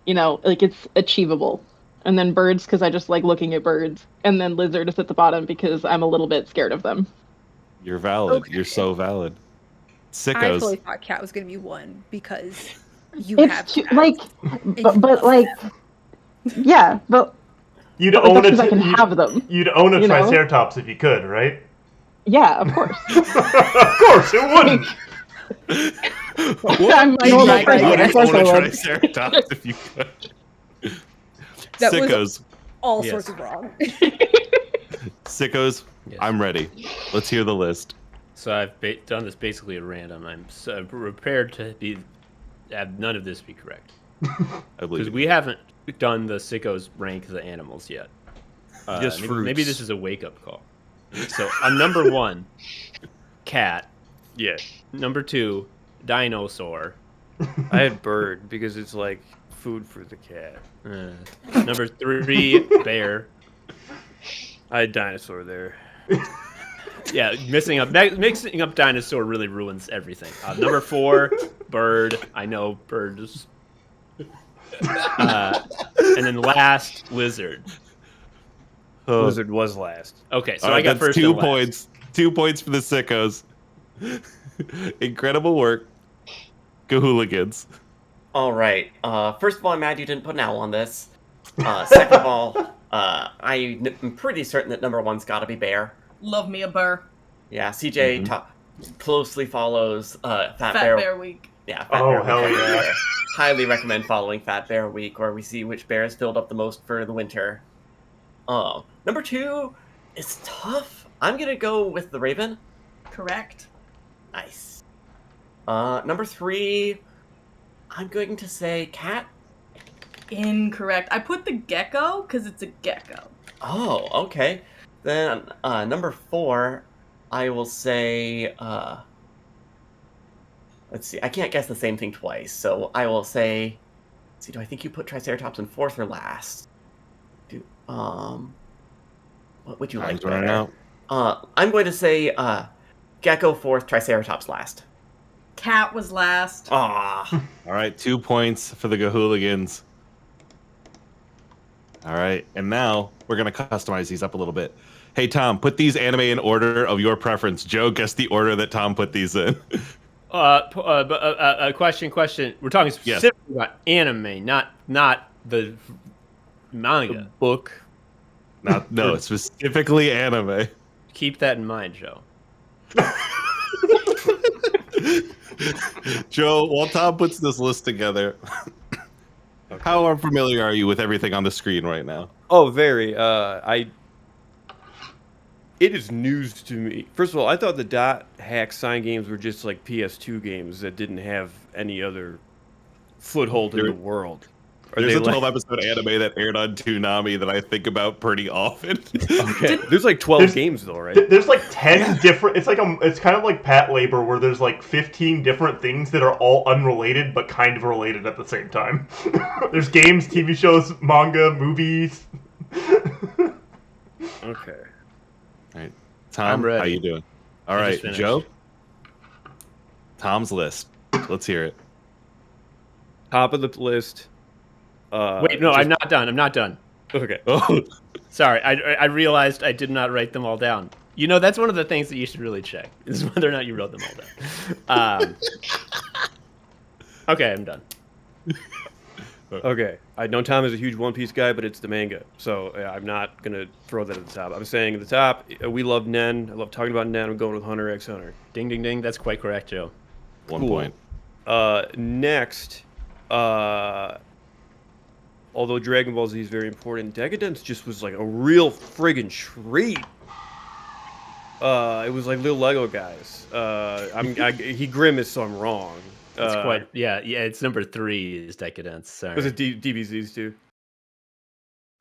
Speaker 3: like it's achievable. And then birds because I just like looking at birds. And then lizard is at the bottom because I'm a little bit scared of them.
Speaker 2: You're valid.
Speaker 4: Okay.
Speaker 2: You're so valid.
Speaker 4: I
Speaker 2: Sickos.
Speaker 4: totally thought cat was going to be one because you
Speaker 3: It's
Speaker 4: have
Speaker 3: too,
Speaker 4: cats.
Speaker 3: like,
Speaker 4: and you
Speaker 3: but
Speaker 4: love
Speaker 3: like,
Speaker 4: them.
Speaker 3: yeah, but
Speaker 1: You'd
Speaker 3: But
Speaker 1: own
Speaker 3: that's
Speaker 1: a
Speaker 3: 'cause I can have them,
Speaker 1: You'd own a
Speaker 3: you know?
Speaker 1: Triceratops if you could, right?
Speaker 3: yeah, of course.
Speaker 1: Of course, it wouldn't.
Speaker 3: I'm a normal
Speaker 4: Right,
Speaker 3: person.
Speaker 4: right,
Speaker 3: Of course
Speaker 2: own
Speaker 3: I
Speaker 2: a
Speaker 3: would.
Speaker 2: Triceratops if you could.
Speaker 4: That was-
Speaker 2: Sickos.
Speaker 4: All
Speaker 6: Yes.
Speaker 4: sorts of wrong.
Speaker 2: Sickos,
Speaker 6: Yes.
Speaker 2: I'm ready. Let's hear the list.
Speaker 6: So I've done this basically at random. I'm prepared to have none of this be correct.
Speaker 2: I
Speaker 6: Because
Speaker 2: believe
Speaker 6: we haven't done the sickos rank the animals yet.
Speaker 5: Just
Speaker 6: maybe
Speaker 5: fruits.
Speaker 6: this is a wake-up call. So on number 1, cat.
Speaker 5: Yeah,
Speaker 6: Number 2, dinosaur.
Speaker 5: I had bird because it's like food for the cat.
Speaker 6: Number 3, bear.
Speaker 5: I had dinosaur there.
Speaker 6: Yeah, mixing up dinosaur really ruins everything. Number 4, bird. I know birds. And then last, lizard.
Speaker 5: Lizard was last.
Speaker 6: Okay, so
Speaker 2: All right,
Speaker 6: I got
Speaker 2: that's
Speaker 6: first
Speaker 2: 2
Speaker 6: and last.
Speaker 2: points. 2 points for the Sickos. Incredible work. Gahooligans.
Speaker 8: All right. First of all, I'm mad you didn't put an owl on this. Second of all, I'm pretty certain that number 1's got to be bear.
Speaker 7: Love me a burr.
Speaker 8: Yeah, CJ closely follows Fat
Speaker 7: Fat
Speaker 8: Bear.
Speaker 7: Bear Week.
Speaker 8: Yeah, Fat
Speaker 1: Oh,
Speaker 8: Bear Week
Speaker 1: hell
Speaker 8: every
Speaker 1: yeah.
Speaker 8: year. Highly recommend following Fat Bear Week, where we see which bears filled up the most for the winter. Number 2 is tough. I'm gonna go with the Raven.
Speaker 7: Correct.
Speaker 8: Nice. Number 3, I'm going to say cat.
Speaker 7: Incorrect. I put the gecko because it's a gecko.
Speaker 8: Oh, okay. Then number 4, I will say. Let's see. I can't guess the same thing twice, so I will say. Let's see, do I think you put Triceratops in 4th or last? What would you like
Speaker 2: Time's running
Speaker 8: better?
Speaker 2: out.
Speaker 8: I'm going to say gecko 4th, Triceratops last.
Speaker 7: Cat was last.
Speaker 8: Ah.
Speaker 2: All right, 2 points for the Gahooligans. All right, and now we're going to customize these up a little bit. Hey, Tom, put these anime in order of your preference. Joe, guess the order that Tom put these in.
Speaker 6: Question. We're talking specifically about anime, not the manga.
Speaker 5: Book.
Speaker 2: No, specifically anime.
Speaker 6: Keep that in mind, Joe.
Speaker 2: Joe, while Tom puts this list together, how familiar are you with everything on the screen right now?
Speaker 5: Oh, very. It is news to me. First of all, I thought the dot hack sign games were just like PS2 games that didn't have any other foothold in the world.
Speaker 2: There's a 12-episode anime that aired on Toonami that I think about pretty often.
Speaker 5: Okay. There's like 12 games though, right?
Speaker 1: There's like 10 different. It's kind of like Pat Labor, where there's like 15 different things that are all unrelated but kind of related at the same time. There's games, TV shows, manga, movies.
Speaker 5: Okay.
Speaker 2: All right, Tom, how you doing? All right, Joe. Tom's list. Let's hear it.
Speaker 5: Top of the list.
Speaker 6: Wait, no, I'm not done. I'm not done.
Speaker 5: Okay.
Speaker 2: Oh,
Speaker 6: sorry. I realized I did not write them all down. You know, that's one of the things that you should really check is whether or not you wrote them all down. Okay, I'm done.
Speaker 5: Okay. I know Tom is a huge One Piece guy, but it's the manga, so I'm not gonna throw that at the top. I'm saying at the top, we love Nen. I love talking about Nen. I'm going with Hunter x Hunter.
Speaker 6: Ding, ding, ding. That's quite correct, Joe.
Speaker 2: 1 point.
Speaker 5: Next, although Dragon Ball Z is very important, Decadence just was like a real friggin' treat. It was like little Lego guys. He grimaced, so I'm wrong.
Speaker 6: It's quite, yeah. It's number 3 is Decadence. Sorry.
Speaker 5: Was it DBZs too?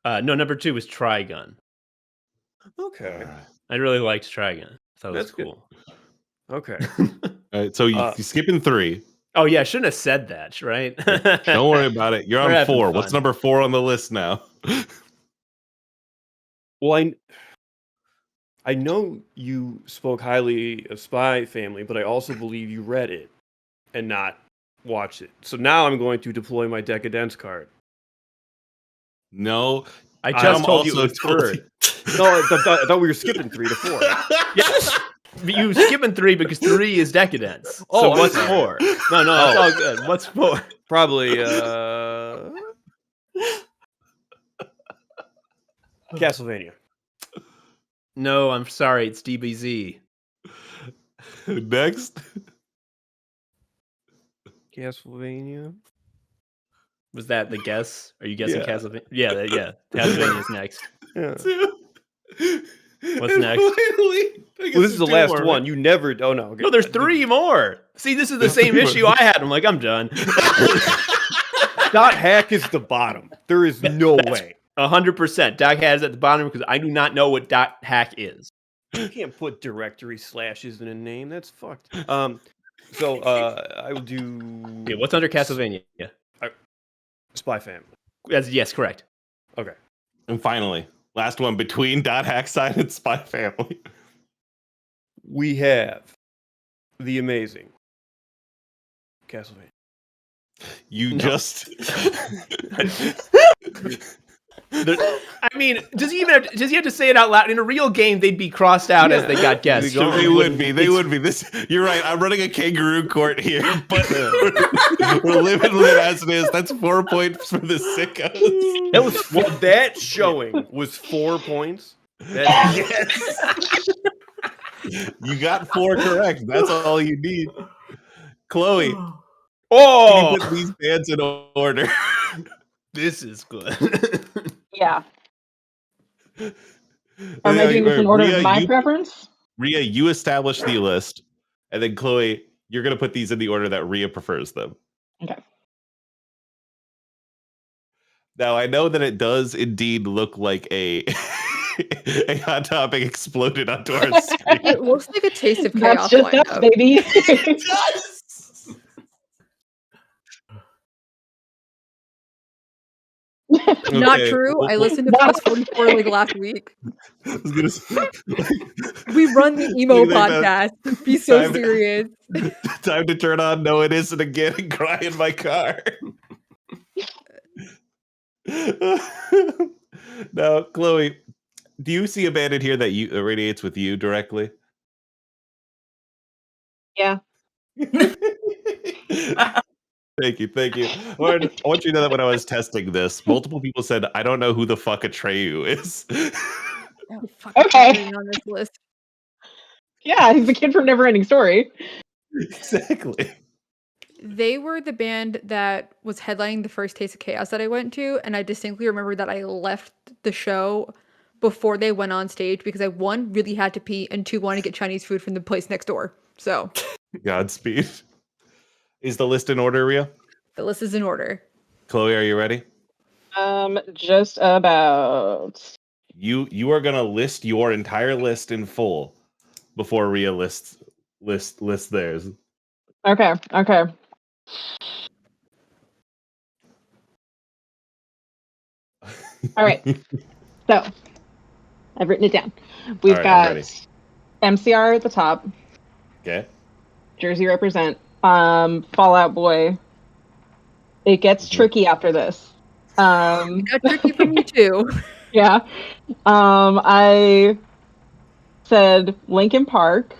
Speaker 6: No, number 2 was Trigun.
Speaker 5: Okay.
Speaker 6: I really liked Trigun. I thought it was
Speaker 5: That's good.
Speaker 6: cool.
Speaker 5: Okay.
Speaker 2: All right, so you're skipping 3.
Speaker 6: Oh yeah, I shouldn't have said that, right?
Speaker 2: Don't worry about it. You're on 4. What's number 4 on the list now?
Speaker 5: Well, I know you spoke highly of Spy Family, but I also believe you read it and not watched it. So now I'm going to deploy my Decadence card.
Speaker 2: No,
Speaker 6: I just told you it was 3rd.
Speaker 5: No, I thought we were skipping 3 to 4.
Speaker 6: Yes. You skipping 3 because 3 is Decadence.
Speaker 5: Oh,
Speaker 6: so
Speaker 5: I'm
Speaker 6: what's
Speaker 5: sorry.
Speaker 6: 4? No, it's all good. What's 4?
Speaker 5: Probably Castlevania.
Speaker 6: No, I'm sorry. It's DBZ.
Speaker 2: Next.
Speaker 5: Castlevania.
Speaker 6: Was that the guess? Are you guessing
Speaker 2: Yeah.
Speaker 6: Castlevania? Yeah. Castlevania's next.
Speaker 5: Yeah.
Speaker 6: What's next?
Speaker 5: Well, this is the last one. You never. Oh no. Okay.
Speaker 6: No, there's 3 more. See, this is the same issue I had. I'm like, I'm done.
Speaker 5: Dot hack is the bottom. There is no way.
Speaker 6: 100%. Doc has at the bottom because I do not know what dot hack is.
Speaker 5: You can't put directory slashes in a name. That's fucked. So I will do.
Speaker 6: Yeah, what's under Castlevania? Yeah.
Speaker 5: Spy Family.
Speaker 6: Yes, correct.
Speaker 5: Okay.
Speaker 2: And finally, last one between Dot Hack Sign and Spy Family.
Speaker 5: We have the amazing Castlevania.
Speaker 2: Just.
Speaker 6: I mean, does he have to say it out loud? In a real game, they'd be crossed out as they got guessed.
Speaker 2: They would be. This. You're right. I'm running a kangaroo court here, but we're living it as it is. That's 4 points for the sickos.
Speaker 5: That showing was 4 points.
Speaker 2: Yes. You got 4 correct. That's all you need. Chloe. Can you put these bands in order?
Speaker 6: This is good.
Speaker 3: Yeah. Am I doing this in order of my preference?
Speaker 2: Rhea, you establish the list, and then Chloe, you're going to put these in the order that Rhea prefers them.
Speaker 3: Okay.
Speaker 2: Now, I know that it does indeed look like a Hot Topic exploded onto our screen.
Speaker 4: It looks like a Taste of Chaos
Speaker 3: That's just us,
Speaker 4: lineup.
Speaker 3: baby.
Speaker 2: It does!
Speaker 4: Not
Speaker 2: Okay,
Speaker 4: true.
Speaker 2: well,
Speaker 4: I listened to Fast 44 like last week.
Speaker 2: I was gonna say,
Speaker 4: We run the emo
Speaker 2: Look at that.
Speaker 4: podcast. Be so
Speaker 2: Time-
Speaker 4: serious.
Speaker 2: time to turn on No It Isn't again and cry in my car. Now, Chloe, do you see a band in here that radiates with you directly?
Speaker 3: Yeah.
Speaker 2: Thank you. Lauren, I want you to know that when I was testing this, multiple people said, I don't know who the fuck Atreyu is.
Speaker 4: Oh, fuck,
Speaker 3: Okay.
Speaker 4: everything on this list.
Speaker 3: Yeah, he's the kid from Neverending Story.
Speaker 2: Exactly.
Speaker 4: They were the band that was headlining the first Taste of Chaos that I went to, and I distinctly remember that I left the show before they went on stage because I, one, really had to pee, and two, wanted to get Chinese food from the place next door. So
Speaker 2: Godspeed. Is the list in order, Rhea?
Speaker 4: the list is in order.
Speaker 2: Chloe, are you ready?
Speaker 3: Just about.
Speaker 2: You are gonna list your entire list in full before Rhea lists theirs.
Speaker 3: Okay. All right. So, I've written it down. We've got MCR at the top.
Speaker 2: Okay.
Speaker 3: Jersey represent. Fall Out Boy. It gets tricky after this.
Speaker 4: It got tricky for me too.
Speaker 3: Yeah. I said Linkin Park.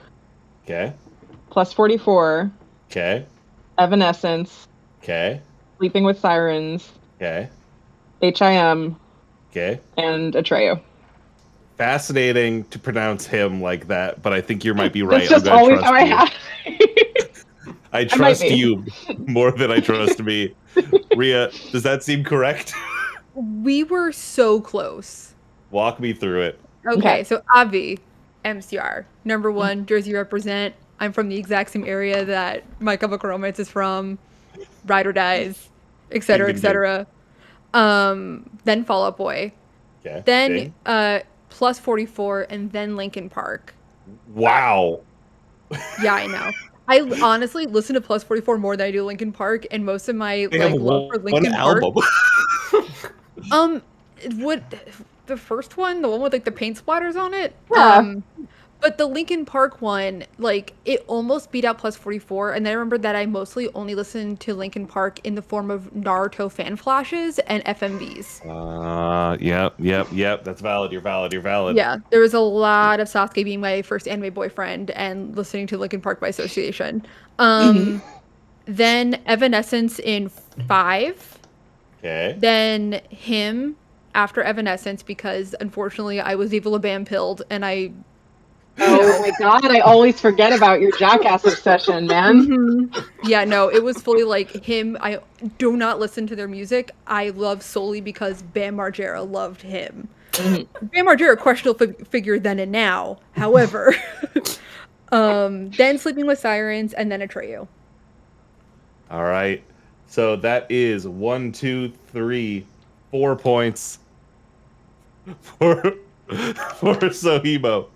Speaker 2: Okay.
Speaker 3: Plus 44.
Speaker 2: Okay.
Speaker 3: Evanescence.
Speaker 2: Okay.
Speaker 3: Sleeping with Sirens.
Speaker 2: Okay.
Speaker 3: HIM.
Speaker 2: Okay.
Speaker 3: And Atreyu.
Speaker 2: Fascinating to pronounce him like that, but I think you might be right.
Speaker 3: That's just always how I have.
Speaker 2: I trust you more than I trust me. Rhea, does that seem correct?
Speaker 4: We were so close.
Speaker 2: Walk me through it.
Speaker 4: Okay, so Avi, MCR, number one, Jersey represent. I'm from the exact same area that My Chemical Romance is from. Ride or Dies, etc., etc. Then Fall Out Boy.
Speaker 2: Okay.
Speaker 4: Then Plus 44, and then Linkin Park.
Speaker 2: Wow.
Speaker 4: Yeah, I know. I honestly listen to Plus 44 more than I do Linkin Park, and most of my love for Linkin Park. What the first one, the one with the paint splatters on it?
Speaker 3: Yeah.
Speaker 4: But the Linkin Park one, it almost beat out Plus 44, and then I remember that I mostly only listened to Linkin Park in the form of Naruto fan flashes and FMVs.
Speaker 2: Yep. That's valid. You're valid.
Speaker 4: Yeah, there was a lot of Sasuke being my first anime boyfriend and listening to Linkin Park by association. Then Evanescence in 5.
Speaker 2: Okay.
Speaker 4: Then him after Evanescence because unfortunately I was Viva La Bam pilled and I.
Speaker 3: Oh my god, I always forget about your Jackass obsession, man.
Speaker 4: Mm-hmm. Yeah, no, it was fully him. I do not listen to their music. I love solely because Bam Margera loved him. Mm-hmm. Bam Margera, questionable figure then and now. However, then Sleeping with Sirens and then Atreyu.
Speaker 2: All right. So that is 1, 2, 3, 4 points for Sohimo.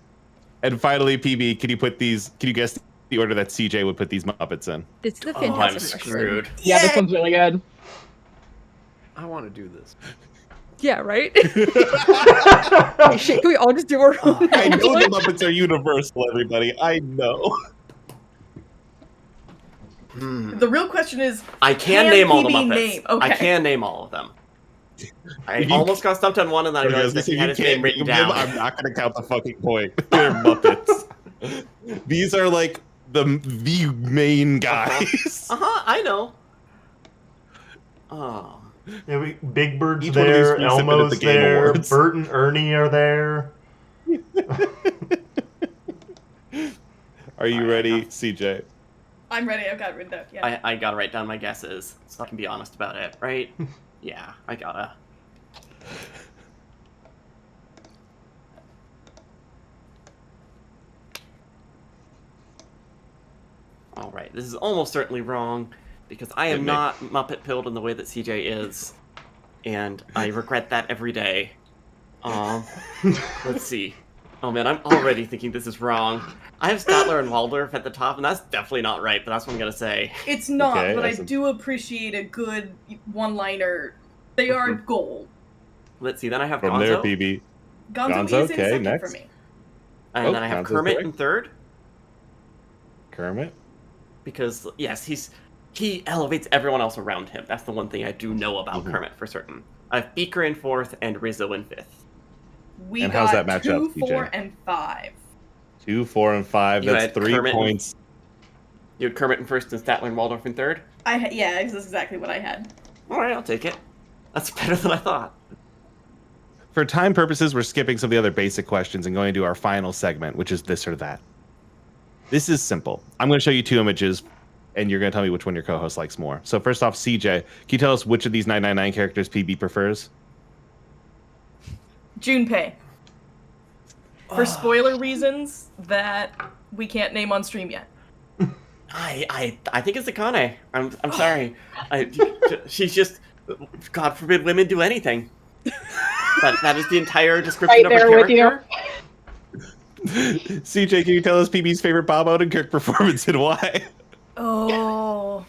Speaker 2: And finally, PB, can you guess the order that CJ would put these Muppets in?
Speaker 4: It's the fantastic.
Speaker 8: I'm screwed.
Speaker 3: Yeah, this one's really good.
Speaker 6: I want to do this.
Speaker 4: Yeah, right? Wait, shit, can we all just do our own?
Speaker 2: I know the Muppets are universal, everybody. I know.
Speaker 7: The real question is,
Speaker 8: I can name all the
Speaker 7: PB
Speaker 8: Muppets.
Speaker 7: name? Okay.
Speaker 8: I can name all of them. I almost got stumped on one, and then I realized that he had his name written down.
Speaker 2: I'm not going to count the fucking point. They're Muppets. These are the main guys.
Speaker 8: I know. Oh.
Speaker 1: Yeah, Big Bird's
Speaker 2: Each one of these
Speaker 1: there,
Speaker 2: will be submitted at
Speaker 1: Elmo's
Speaker 2: the Game
Speaker 1: there,
Speaker 2: Awards.
Speaker 1: Bert and Ernie are there.
Speaker 2: Are you ready, CJ?
Speaker 7: I'm ready. I've got it written down. Yeah.
Speaker 8: I gotta write down my guesses so I can be honest about it, right? Yeah, I gotta. All right, this is almost certainly wrong because I am not Muppet pilled in the way that CJ is, and I regret that every day. Let's see. Oh man, I'm already thinking this is wrong. I have Statler and Waldorf at the top, and that's definitely not right, but that's what I'm gonna say.
Speaker 7: It's not,
Speaker 2: Okay,
Speaker 7: but I
Speaker 2: awesome.
Speaker 7: do appreciate a good one-liner. They are gold.
Speaker 8: Let's see, then I have
Speaker 2: From
Speaker 8: Gonzo.
Speaker 2: there, PB.
Speaker 7: Gonzo
Speaker 2: Gonzo,
Speaker 7: is in
Speaker 2: okay,
Speaker 7: second
Speaker 2: next.
Speaker 7: for me.
Speaker 8: And then I have
Speaker 2: Gonzo's
Speaker 8: Kermit
Speaker 2: correct.
Speaker 8: in third.
Speaker 2: Kermit?
Speaker 8: Because yes, he elevates everyone else around him. That's the one thing I do know about Kermit for certain. I have Beaker in fourth and Rizzo in fifth.
Speaker 7: We
Speaker 2: And
Speaker 7: got
Speaker 2: how's that match
Speaker 7: 2,
Speaker 2: up,
Speaker 7: 4,
Speaker 2: CJ?
Speaker 7: and 5.
Speaker 2: 2, 4, and 5.
Speaker 8: You
Speaker 2: That's
Speaker 8: had
Speaker 2: 3
Speaker 8: Kermit and-
Speaker 2: points.
Speaker 8: You had Kermit in first and Statler and Waldorf in third?
Speaker 7: Yeah, that's exactly what I had.
Speaker 8: Alright, I'll take it. That's better than I thought.
Speaker 2: For time purposes, we're skipping some of the other basic questions and going to our final segment, which is this or that. This is simple. I'm going to show you 2 images, and you're going to tell me which one your co-host likes more. So first off, CJ, can you tell us which of these 999 characters PB prefers?
Speaker 9: Junpei. For spoiler reasons that we can't name on stream yet.
Speaker 8: I think it's Akane. I'm sorry. She's just, God forbid women do anything. That is the entire description
Speaker 3: Right
Speaker 8: of her
Speaker 3: there with
Speaker 8: character.
Speaker 2: CJ, can you tell us PB's favorite Bob Odenkirk performance and why?
Speaker 9: Oh.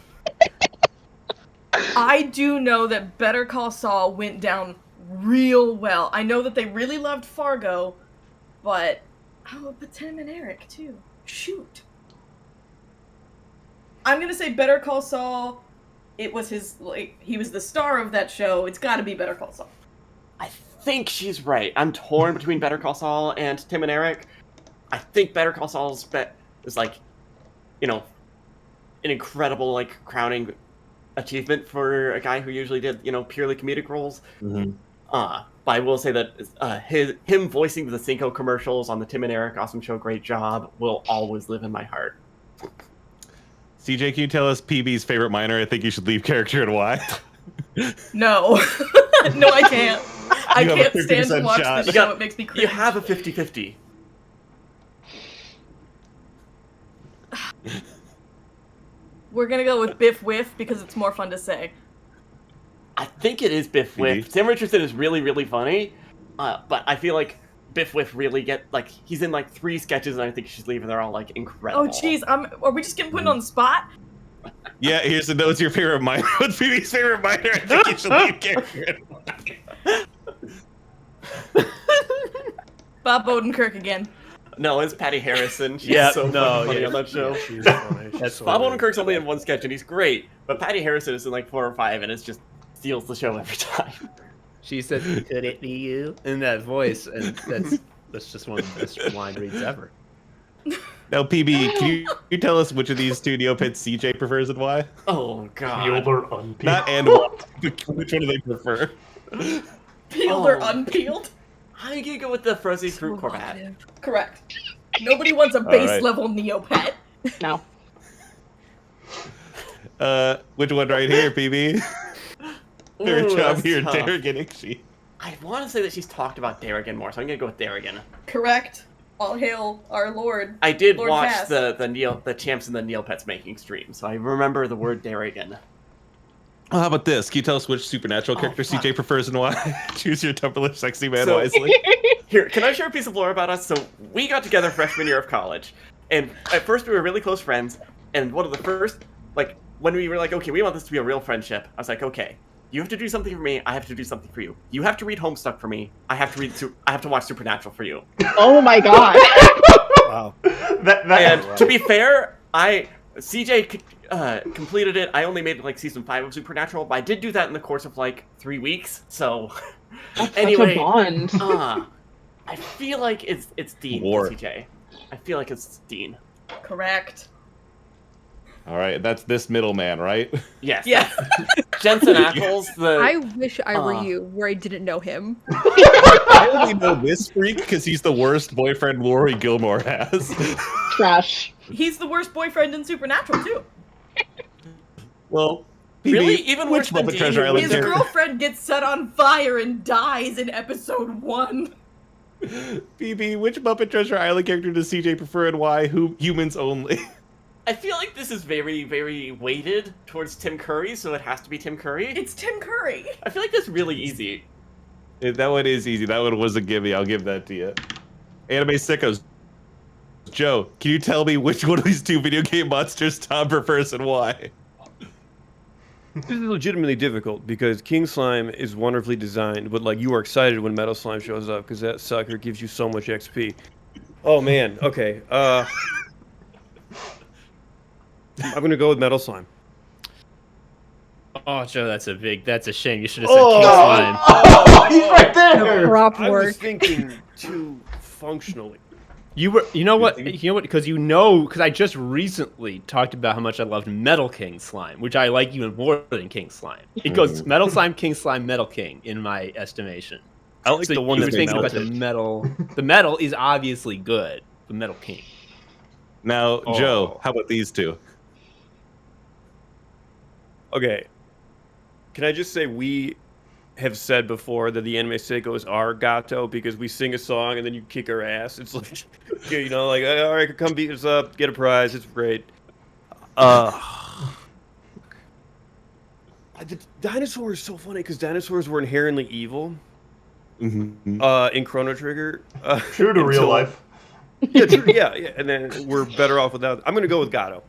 Speaker 9: I do know that Better Call Saul went down real well. I know that they really loved Fargo, but Tim and Eric too. Shoot. I'm gonna say Better Call Saul. It was he was the star of that show. It's gotta be Better Call Saul.
Speaker 8: I think she's right. I'm torn between Better Call Saul and Tim and Eric. I think Better Call Saul's is like, an incredible crowning achievement for a guy who usually did purely comedic roles.
Speaker 2: Mm-hmm.
Speaker 8: But I will say that him voicing the Cinco commercials on the Tim and Eric Awesome Show, great job, will always live in my heart.
Speaker 2: CJ, can you tell us PB's favorite minor? I think you should leave character and why.
Speaker 9: No. No, I can't. I
Speaker 2: You have a
Speaker 9: can't stand to
Speaker 2: 50%
Speaker 9: watch
Speaker 2: shot.
Speaker 9: this show. It makes me cringe.
Speaker 8: You have a 50-50.
Speaker 9: We're gonna go with Biff Whiff because it's more fun to say.
Speaker 8: I think it is Biff Whiff. Sam Richardson is really, really funny, but I feel like Biff Whiff really he's in 3 sketches, and I think she's leaving. They're all incredible.
Speaker 9: Oh, jeez, are we just getting put on the spot?
Speaker 2: Yeah, here's the notes. Your favorite minor. What's PB's favorite minor? I think you should leave character and why.
Speaker 9: Bob Odenkirk again.
Speaker 8: No, it's Patty Harrison. She's
Speaker 5: Yeah,
Speaker 8: so
Speaker 5: no,
Speaker 8: funny
Speaker 5: yeah.
Speaker 8: on that show.
Speaker 5: She's funny. She's so
Speaker 8: Bob
Speaker 5: funny.
Speaker 8: Odenkirk's only in 1 sketch, and he's great, but Patty Harrison is in 4 or 5, and it's just steals the show every time.
Speaker 6: She said, "Could it be you?" in that voice, and that's just one of the best line reads ever.
Speaker 2: Now, PB, can you tell us which of these two Neopets CJ prefers and why?
Speaker 8: Oh, God.
Speaker 1: Peeled or unpeeled?
Speaker 2: Not and why. Which one do they prefer?
Speaker 9: Peeled or unpeeled?
Speaker 8: I'm gonna go with the frozen fruit Corvette.
Speaker 9: Correct. Nobody wants a base level Neopet.
Speaker 3: No.
Speaker 2: Which one right here, PB? Fair
Speaker 8: Ooh,
Speaker 2: job
Speaker 8: that's
Speaker 2: here,
Speaker 8: tough.
Speaker 2: Darrigan Ixie.
Speaker 8: I want to say that she's talked about Darrigan more, so I'm gonna go with Darrigan.
Speaker 9: Correct. All hail our Lord.
Speaker 8: I did
Speaker 9: Lord
Speaker 8: watch
Speaker 9: Cass.
Speaker 8: the Champs and the Neopets making stream, so I remember the word Darrigan.
Speaker 2: Well, how about this? Can you tell us which supernatural character
Speaker 8: fuck.
Speaker 2: CJ prefers and why? Choose your Tumblr sexy man
Speaker 8: So-
Speaker 2: wisely.
Speaker 8: Here, can I share a piece of lore about us? So we got together freshman year of college, and at first we were really close friends. And one of the first, when we were like, okay, we want this to be a real friendship, I was like, okay, you have to do something for me. I have to do something for you. You have to read Homestuck for me. I have to watch Supernatural for you.
Speaker 3: Oh my god.
Speaker 5: Wow.
Speaker 8: And to be fair, CJ completed it. I only made season 5 of Supernatural, but I did do that in the course of 3 weeks. So
Speaker 3: That's
Speaker 8: anyway,
Speaker 3: such a bond.
Speaker 8: I feel like it's Dean
Speaker 2: War.
Speaker 8: for CJ. I feel like it's Dean.
Speaker 9: Correct.
Speaker 2: All right, that's this middleman, right?
Speaker 8: Yes.
Speaker 9: Yeah.
Speaker 8: Jensen Ackles,
Speaker 4: I wish I were you, where I didn't know him.
Speaker 2: I only know this freak because he's the worst boyfriend Lori Gilmore has.
Speaker 3: Trash.
Speaker 9: He's the worst boyfriend in Supernatural, too.
Speaker 2: Well, PB,
Speaker 8: Really? Even worse
Speaker 2: which
Speaker 8: than
Speaker 2: Muppet
Speaker 8: Dean,
Speaker 2: Treasure
Speaker 8: who
Speaker 2: Island
Speaker 9: His
Speaker 2: character?
Speaker 9: girlfriend gets set on fire and dies in episode 1.
Speaker 2: PB, which Muppet Treasure Island character does CJ prefer and why? Who humans only?
Speaker 8: I feel like this is very, very weighted towards Tim Curry, so it has to be Tim Curry.
Speaker 9: It's Tim Curry.
Speaker 8: I feel like that's really easy.
Speaker 2: That one is easy. That one was a gimme. I'll give that to you. Anime sickos. Joe, can you tell me which one of these two video game monsters Tom prefers and why?
Speaker 5: This is legitimately difficult because King Slime is wonderfully designed, but you are excited when Metal Slime shows up because that sucker gives you so much XP. Oh man, okay. I'm gonna go with Metal Slime.
Speaker 6: Oh, Joe, that's a shame. You should have said King Slime.
Speaker 1: Oh, he's right there.
Speaker 4: Prop
Speaker 5: I
Speaker 4: work.
Speaker 5: was thinking too functionally.
Speaker 6: You know what? Because I just recently talked about how much I loved Metal King Slime, which I like even more than King Slime. It goes Metal Slime, King Slime, Metal King in my estimation.
Speaker 5: I like the one
Speaker 6: you were
Speaker 5: that's
Speaker 6: thinking about
Speaker 5: melted.
Speaker 6: the metal. The metal is obviously good. The Metal King.
Speaker 2: Now, Joe, how about these two?
Speaker 5: Okay. Can I just say we have said before that the anime seikos are gato because we sing a song and then you kick our ass. It's like, you know, like, all right, come beat us up, get a prize. It's great. The dinosaur is so funny because dinosaurs were inherently evil. In Chrono Trigger.
Speaker 1: True to real life.
Speaker 5: Yeah, true, yeah, and then we're better off without. I'm gonna go with Gato.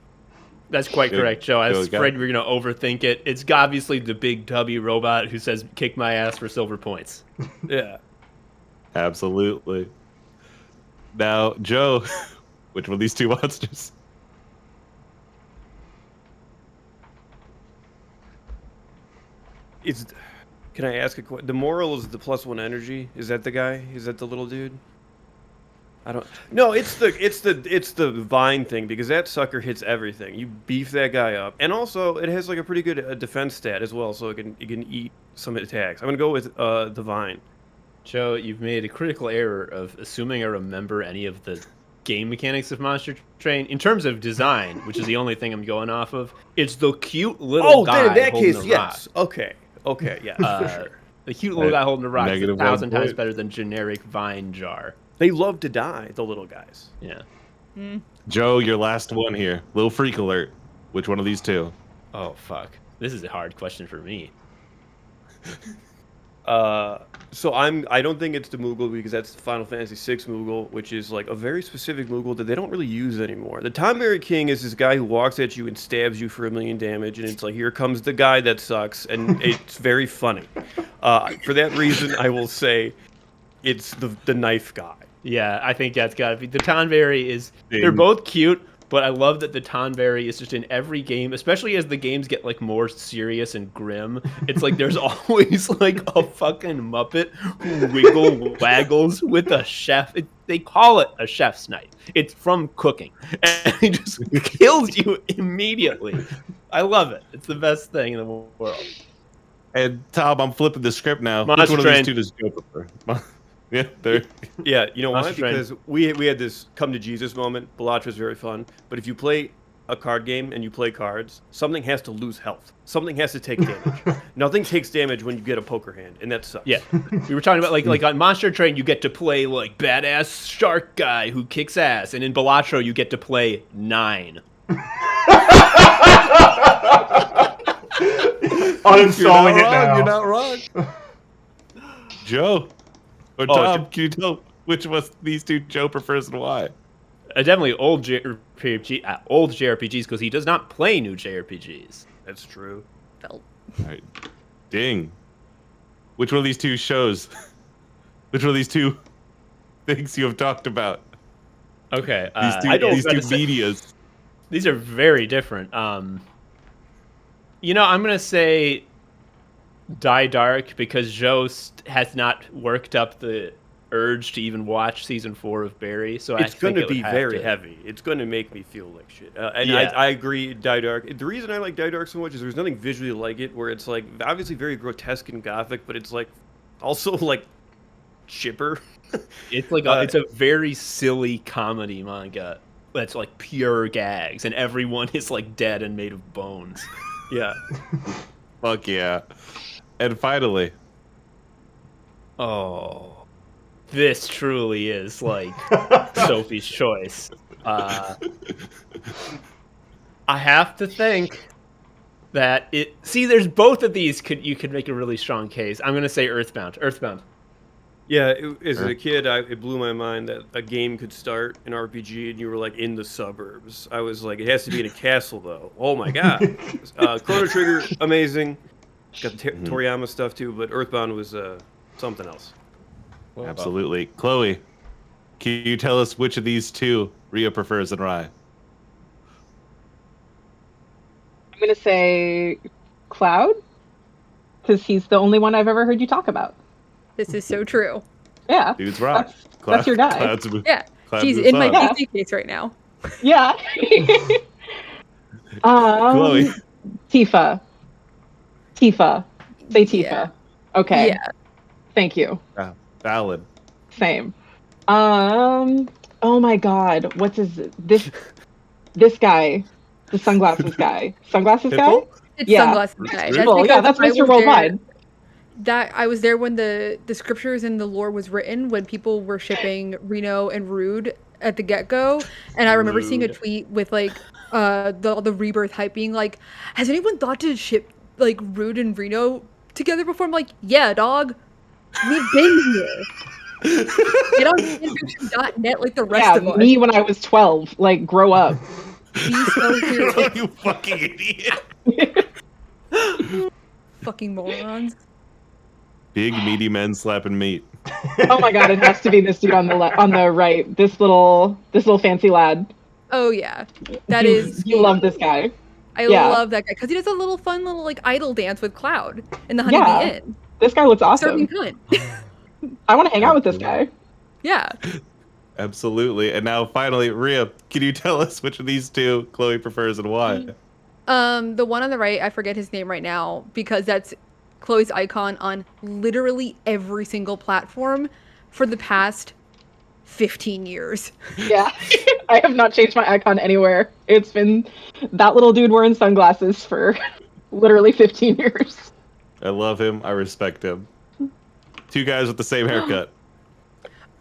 Speaker 6: That's quite correct, Joe. I was afraid we were going to overthink it. It's obviously the big W robot who says, kick my ass for silver points.
Speaker 5: Yeah.
Speaker 2: Absolutely. Now, Joe, which one of these two monsters?
Speaker 5: Can I ask a question? The moral is the +1 energy. Is that the guy? Is that the little dude? I don't. No, it's the vine thing because that sucker hits everything. You beef that guy up, and also it has like a pretty good defense stat as well, so it can eat some attacks. I'm gonna go with the vine.
Speaker 6: Joe, you've made a critical error of assuming I remember any of the game mechanics of Monster Train. In terms of design, which is the only thing I'm going off of, it's the cute little guy.
Speaker 5: Oh, in that
Speaker 6: holding
Speaker 5: case,
Speaker 6: a
Speaker 5: yes.
Speaker 6: rock.
Speaker 5: Okay, yeah, for sure.
Speaker 6: The cute little guy holding a rock is
Speaker 2: Negative
Speaker 6: 1,000
Speaker 2: 1
Speaker 6: times
Speaker 2: point.
Speaker 6: better than generic vine jar.
Speaker 5: They love to die, the little guys.
Speaker 6: Yeah.
Speaker 2: Joe, your last one here. Little freak alert. Which one of these two?
Speaker 6: Oh, fuck. This is a hard question for me.
Speaker 5: So I don't think it's the Moogle because that's the Final Fantasy VI Moogle, which is like a very specific Moogle that they don't really use anymore. The Tonberry King is this guy who walks at you and stabs you for 1,000,000 damage, and it's like, here comes the guy that sucks, and it's very funny. For that reason, I will say it's the knife guy.
Speaker 6: Yeah, I think that's gotta be. The Tonberry is... They're both cute, but I love that the Tonberry is just in every game, especially as the games get like more serious and grim. It's like there's always like a fucking Muppet who waggles with a chef. They call it a chef's knife. It's from cooking. And it just kills you immediately. I love it. It's the best thing in the world.
Speaker 2: And Tom, I'm flipping the script now.
Speaker 6: Monster
Speaker 2: Which one of
Speaker 6: Train.
Speaker 2: these two does Joe prefer? Yeah, there.
Speaker 5: Yeah, you know why?
Speaker 6: Monster Train.
Speaker 5: Because we had this come to Jesus moment. Bellatra is very fun, but if you play a card game and you play cards, something has to lose health. Something has to take damage. Nothing takes damage when you get a poker hand, and that sucks.
Speaker 6: Yeah, we were talking about like on Monster Train, you get to play like badass shark guy who kicks ass, and in Bellatra, you get to play 9.
Speaker 1: Uninstalling it now.
Speaker 2: You're not wrong. Joe or Tom, can you tell which of these two Joe prefers and why?
Speaker 6: Definitely old JRPGs because he does not play new JRPGs.
Speaker 5: That's true.
Speaker 4: Felt.
Speaker 2: All right. Ding. Which one of these two shows? Which one of these two things you have talked about?
Speaker 6: Okay,
Speaker 2: These two medias.
Speaker 6: These are very different. You know, I'm gonna say Die Dark because Joe has not worked up the urge to even watch season 4 of Barry, so
Speaker 5: It's going to be very
Speaker 6: to...
Speaker 5: heavy. It's going to make me feel like shit. And
Speaker 6: Yeah.
Speaker 5: I agree, Die Dark. The reason I like Die Dark so much is there's nothing visually like it, where it's like obviously very grotesque and gothic, but it's like also like chipper.
Speaker 6: It's like it's a very silly comedy manga that's like pure gags, and everyone is like dead and made of bones.
Speaker 5: Yeah.
Speaker 2: Fuck yeah. And finally,
Speaker 6: Oh, this truly is like Sophie's choice. I have to think that it. See, there's both of these. You could make a really strong case. I'm gonna say Earthbound. Earthbound.
Speaker 5: Yeah, as a kid, it blew my mind that a game could start an RPG and you were like in the suburbs. I was like, it has to be in a castle though. Oh my god. Chrono Trigger, amazing. Got the Toriyama stuff too, but Earthbound was something else.
Speaker 2: absolutely. Chloe, can you tell us which of these two Ria prefers and why?
Speaker 3: I'm going to say Cloud, because he's the only one I've ever heard you talk about.
Speaker 4: This is so true.
Speaker 3: Yeah.
Speaker 2: Dudes rock.
Speaker 3: That's your guy.
Speaker 2: Cloud's
Speaker 4: Yeah. She's
Speaker 2: moves
Speaker 4: in my
Speaker 2: on.
Speaker 4: PC case right now.
Speaker 3: Yeah.
Speaker 2: Chloe.
Speaker 3: Tifa. Say Tifa.
Speaker 4: Yeah.
Speaker 3: Okay.
Speaker 4: Yeah.
Speaker 3: Thank you.
Speaker 2: Valid.
Speaker 3: Same. Oh my God. What's this guy? The sunglasses guy. Sunglasses guy?
Speaker 2: Pitbull?
Speaker 4: It's
Speaker 3: Yeah.
Speaker 4: Sunglasses Guy.
Speaker 3: Pitbull, yeah, that's
Speaker 4: I
Speaker 3: Mr.
Speaker 4: was
Speaker 3: Worldwide.
Speaker 4: I was there when the scriptures and the lore was written, when people were shipping Reno and Rude at the get-go, and I remember seeing a tweet with like the rebirth hype being like, has anyone thought to ship like Rude and Reno together before? I'm like, yeah, dog. We've been here. Get on fanfiction.net like the rest of us.
Speaker 3: Me when I was 12. Like, grow up.
Speaker 4: Be so serious.
Speaker 2: You fucking idiot.
Speaker 4: Fucking morons.
Speaker 2: Big meaty men slapping meat.
Speaker 3: Oh my God, it has to be this dude on the right. This little fancy lad.
Speaker 4: Oh yeah, that is.
Speaker 3: You love this guy.
Speaker 4: I love that guy because he does a little fun little like idol dance with Cloud in the Honeybee Inn.
Speaker 3: This guy looks awesome.
Speaker 4: Serving cunt.
Speaker 3: I want to hang out with this guy.
Speaker 4: Yeah.
Speaker 2: Absolutely. And now finally, Rhea, can you tell us which of these two Chloe prefers and why?
Speaker 4: The one on the right, I forget his name right now because that's Chloe's icon on literally every single platform for the past 15 years.
Speaker 3: Yeah. I have not changed my icon anywhere. It's been that little dude wearing sunglasses for literally 15 years.
Speaker 2: I love him. I respect him. Two guys with the same haircut.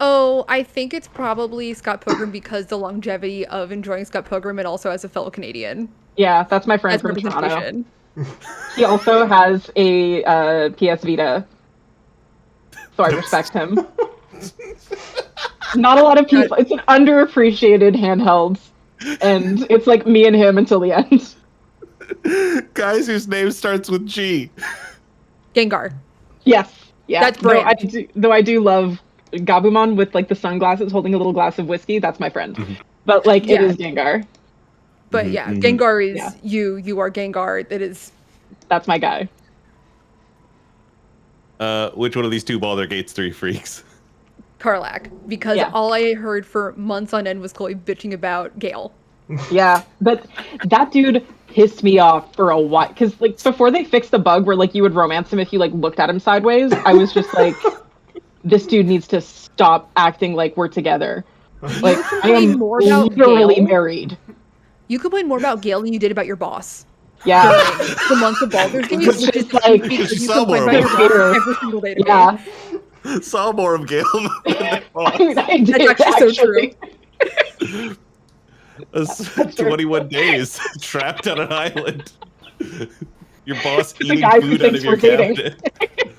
Speaker 4: Oh, I think it's probably Scott Pilgrim because the longevity of enjoying Scott Pilgrim and also as a fellow Canadian.
Speaker 3: Yeah, that's my friend
Speaker 4: As
Speaker 3: from Toronto.
Speaker 4: representation.
Speaker 3: He also has a PS Vita, so I respect him. Not a lot of people. It's an underappreciated handheld, and it's like me and him until the end.
Speaker 2: Guys whose name starts with G.
Speaker 4: Gengar.
Speaker 3: Yes, yeah.
Speaker 4: That's brand.
Speaker 3: Though I do love Gabumon with like the sunglasses, holding a little glass of whiskey. That's my friend. But like it is Gengar.
Speaker 4: But yeah, Gengar is you are Gengar. It is.
Speaker 3: That's my guy.
Speaker 2: Which one of these two Baldur's Gate 3 freaks?
Speaker 4: Karlach, because all I heard for months on end was Chloe bitching about Gale.
Speaker 3: Yeah, but that dude pissed me off for a while because like before they fixed the bug where like you would romance him if you like looked at him sideways, I was just like, this dude needs to stop acting like we're together. Like I am literally married.
Speaker 4: You complain more about Gale than you did about your boss.
Speaker 3: Yeah,
Speaker 4: the month of Baldur's Gate, which is
Speaker 3: like
Speaker 4: because you complain about your boss every single day.
Speaker 3: Yeah.
Speaker 2: Saw more of Gale.
Speaker 3: I did,
Speaker 4: That's actually so true.
Speaker 2: 21 days trapped on an island. Your boss
Speaker 3: The
Speaker 2: eating
Speaker 3: guy who
Speaker 2: food out of
Speaker 3: thinks
Speaker 2: your
Speaker 3: we're dating.
Speaker 2: cabinet.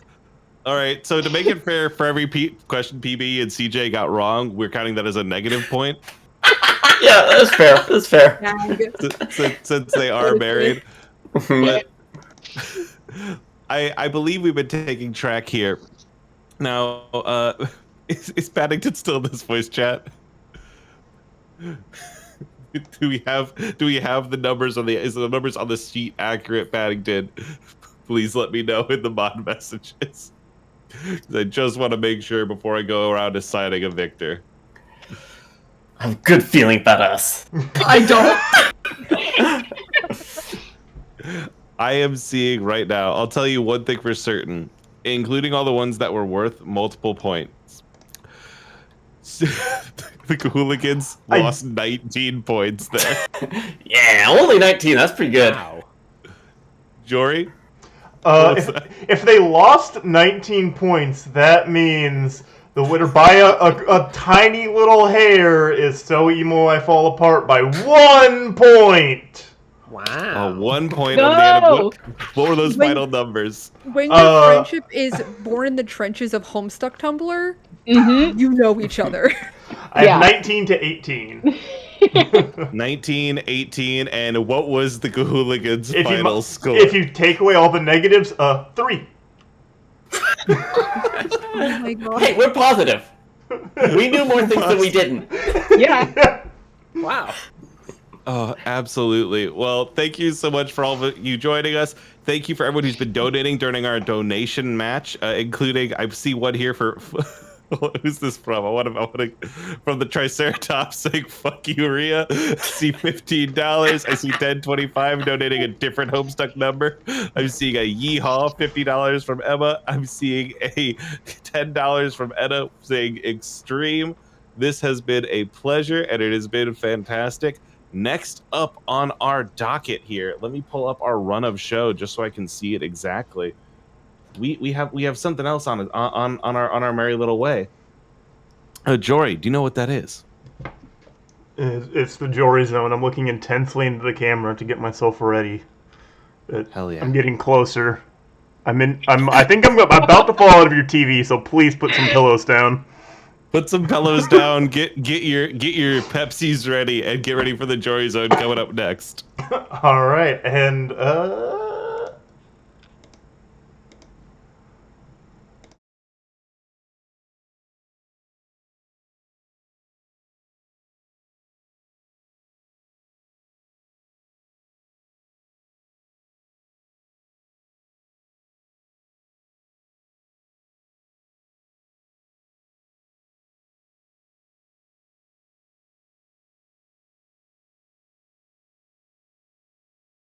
Speaker 2: All right, so to make it fair for every question PB and CJ got wrong, we're counting that as a negative point.
Speaker 8: Yeah, that's fair. That's fair.
Speaker 2: Since they are married. But I believe we've been taking track here. Now, is Paddington still in this voice chat? Do we have the numbers on is the numbers on the sheet accurate, Paddington? Please let me know in the mod messages. I just want to make sure before I go around deciding a victor.
Speaker 8: I have a good feeling about us.
Speaker 9: I don't.
Speaker 2: I am seeing right now, I'll tell you one thing for certain, including all the ones that were worth multiple points. The Hooligans lost 19 points there.
Speaker 8: Yeah, only 19. That's pretty good.
Speaker 2: Wow. Jory?
Speaker 1: If they lost 19 points, that means the winner by a tiny little hair is So Emo I Fall Apart by 1 point.
Speaker 8: Wow.
Speaker 2: 1 point on the end of what were those final numbers?
Speaker 4: When your friendship is born in the trenches of Homestuck Tumblr, you know each other.
Speaker 1: I have 19 to 18.
Speaker 2: 19, 18, and what was the Hooligans' final score?
Speaker 1: If you take away all the negatives, 3.
Speaker 4: Oh my god.
Speaker 8: Hey, we're positive. We knew more things than we didn't.
Speaker 3: Yeah.
Speaker 8: Wow.
Speaker 2: Oh, absolutely. Well, thank you so much for all of you joining us. Thank you for everyone who's been donating during our donation match, including, I see one here for Who's this from? I want to from the Triceratops saying "fuck you, Rhea." I see $15. I see 1025 donating a different Homestuck number. I'm seeing a yeehaw $50 from Emma. I'm seeing a $10 from Edda saying extreme. This has been a pleasure and it has been fantastic. Next up on our docket here, let me pull up our run of show just so I can see it exactly. We have something else on our merry little way. Jory, do you know what that is?
Speaker 1: It's the Jory zone. I'm looking intensely into the camera to get myself ready.
Speaker 2: Hell yeah!
Speaker 1: I'm getting closer. I think I'm about to fall out of your TV. So please put some pillows down.
Speaker 2: Put some pillows down. Get your Pepsis ready and get ready for the Jory zone coming up next.
Speaker 1: All right, and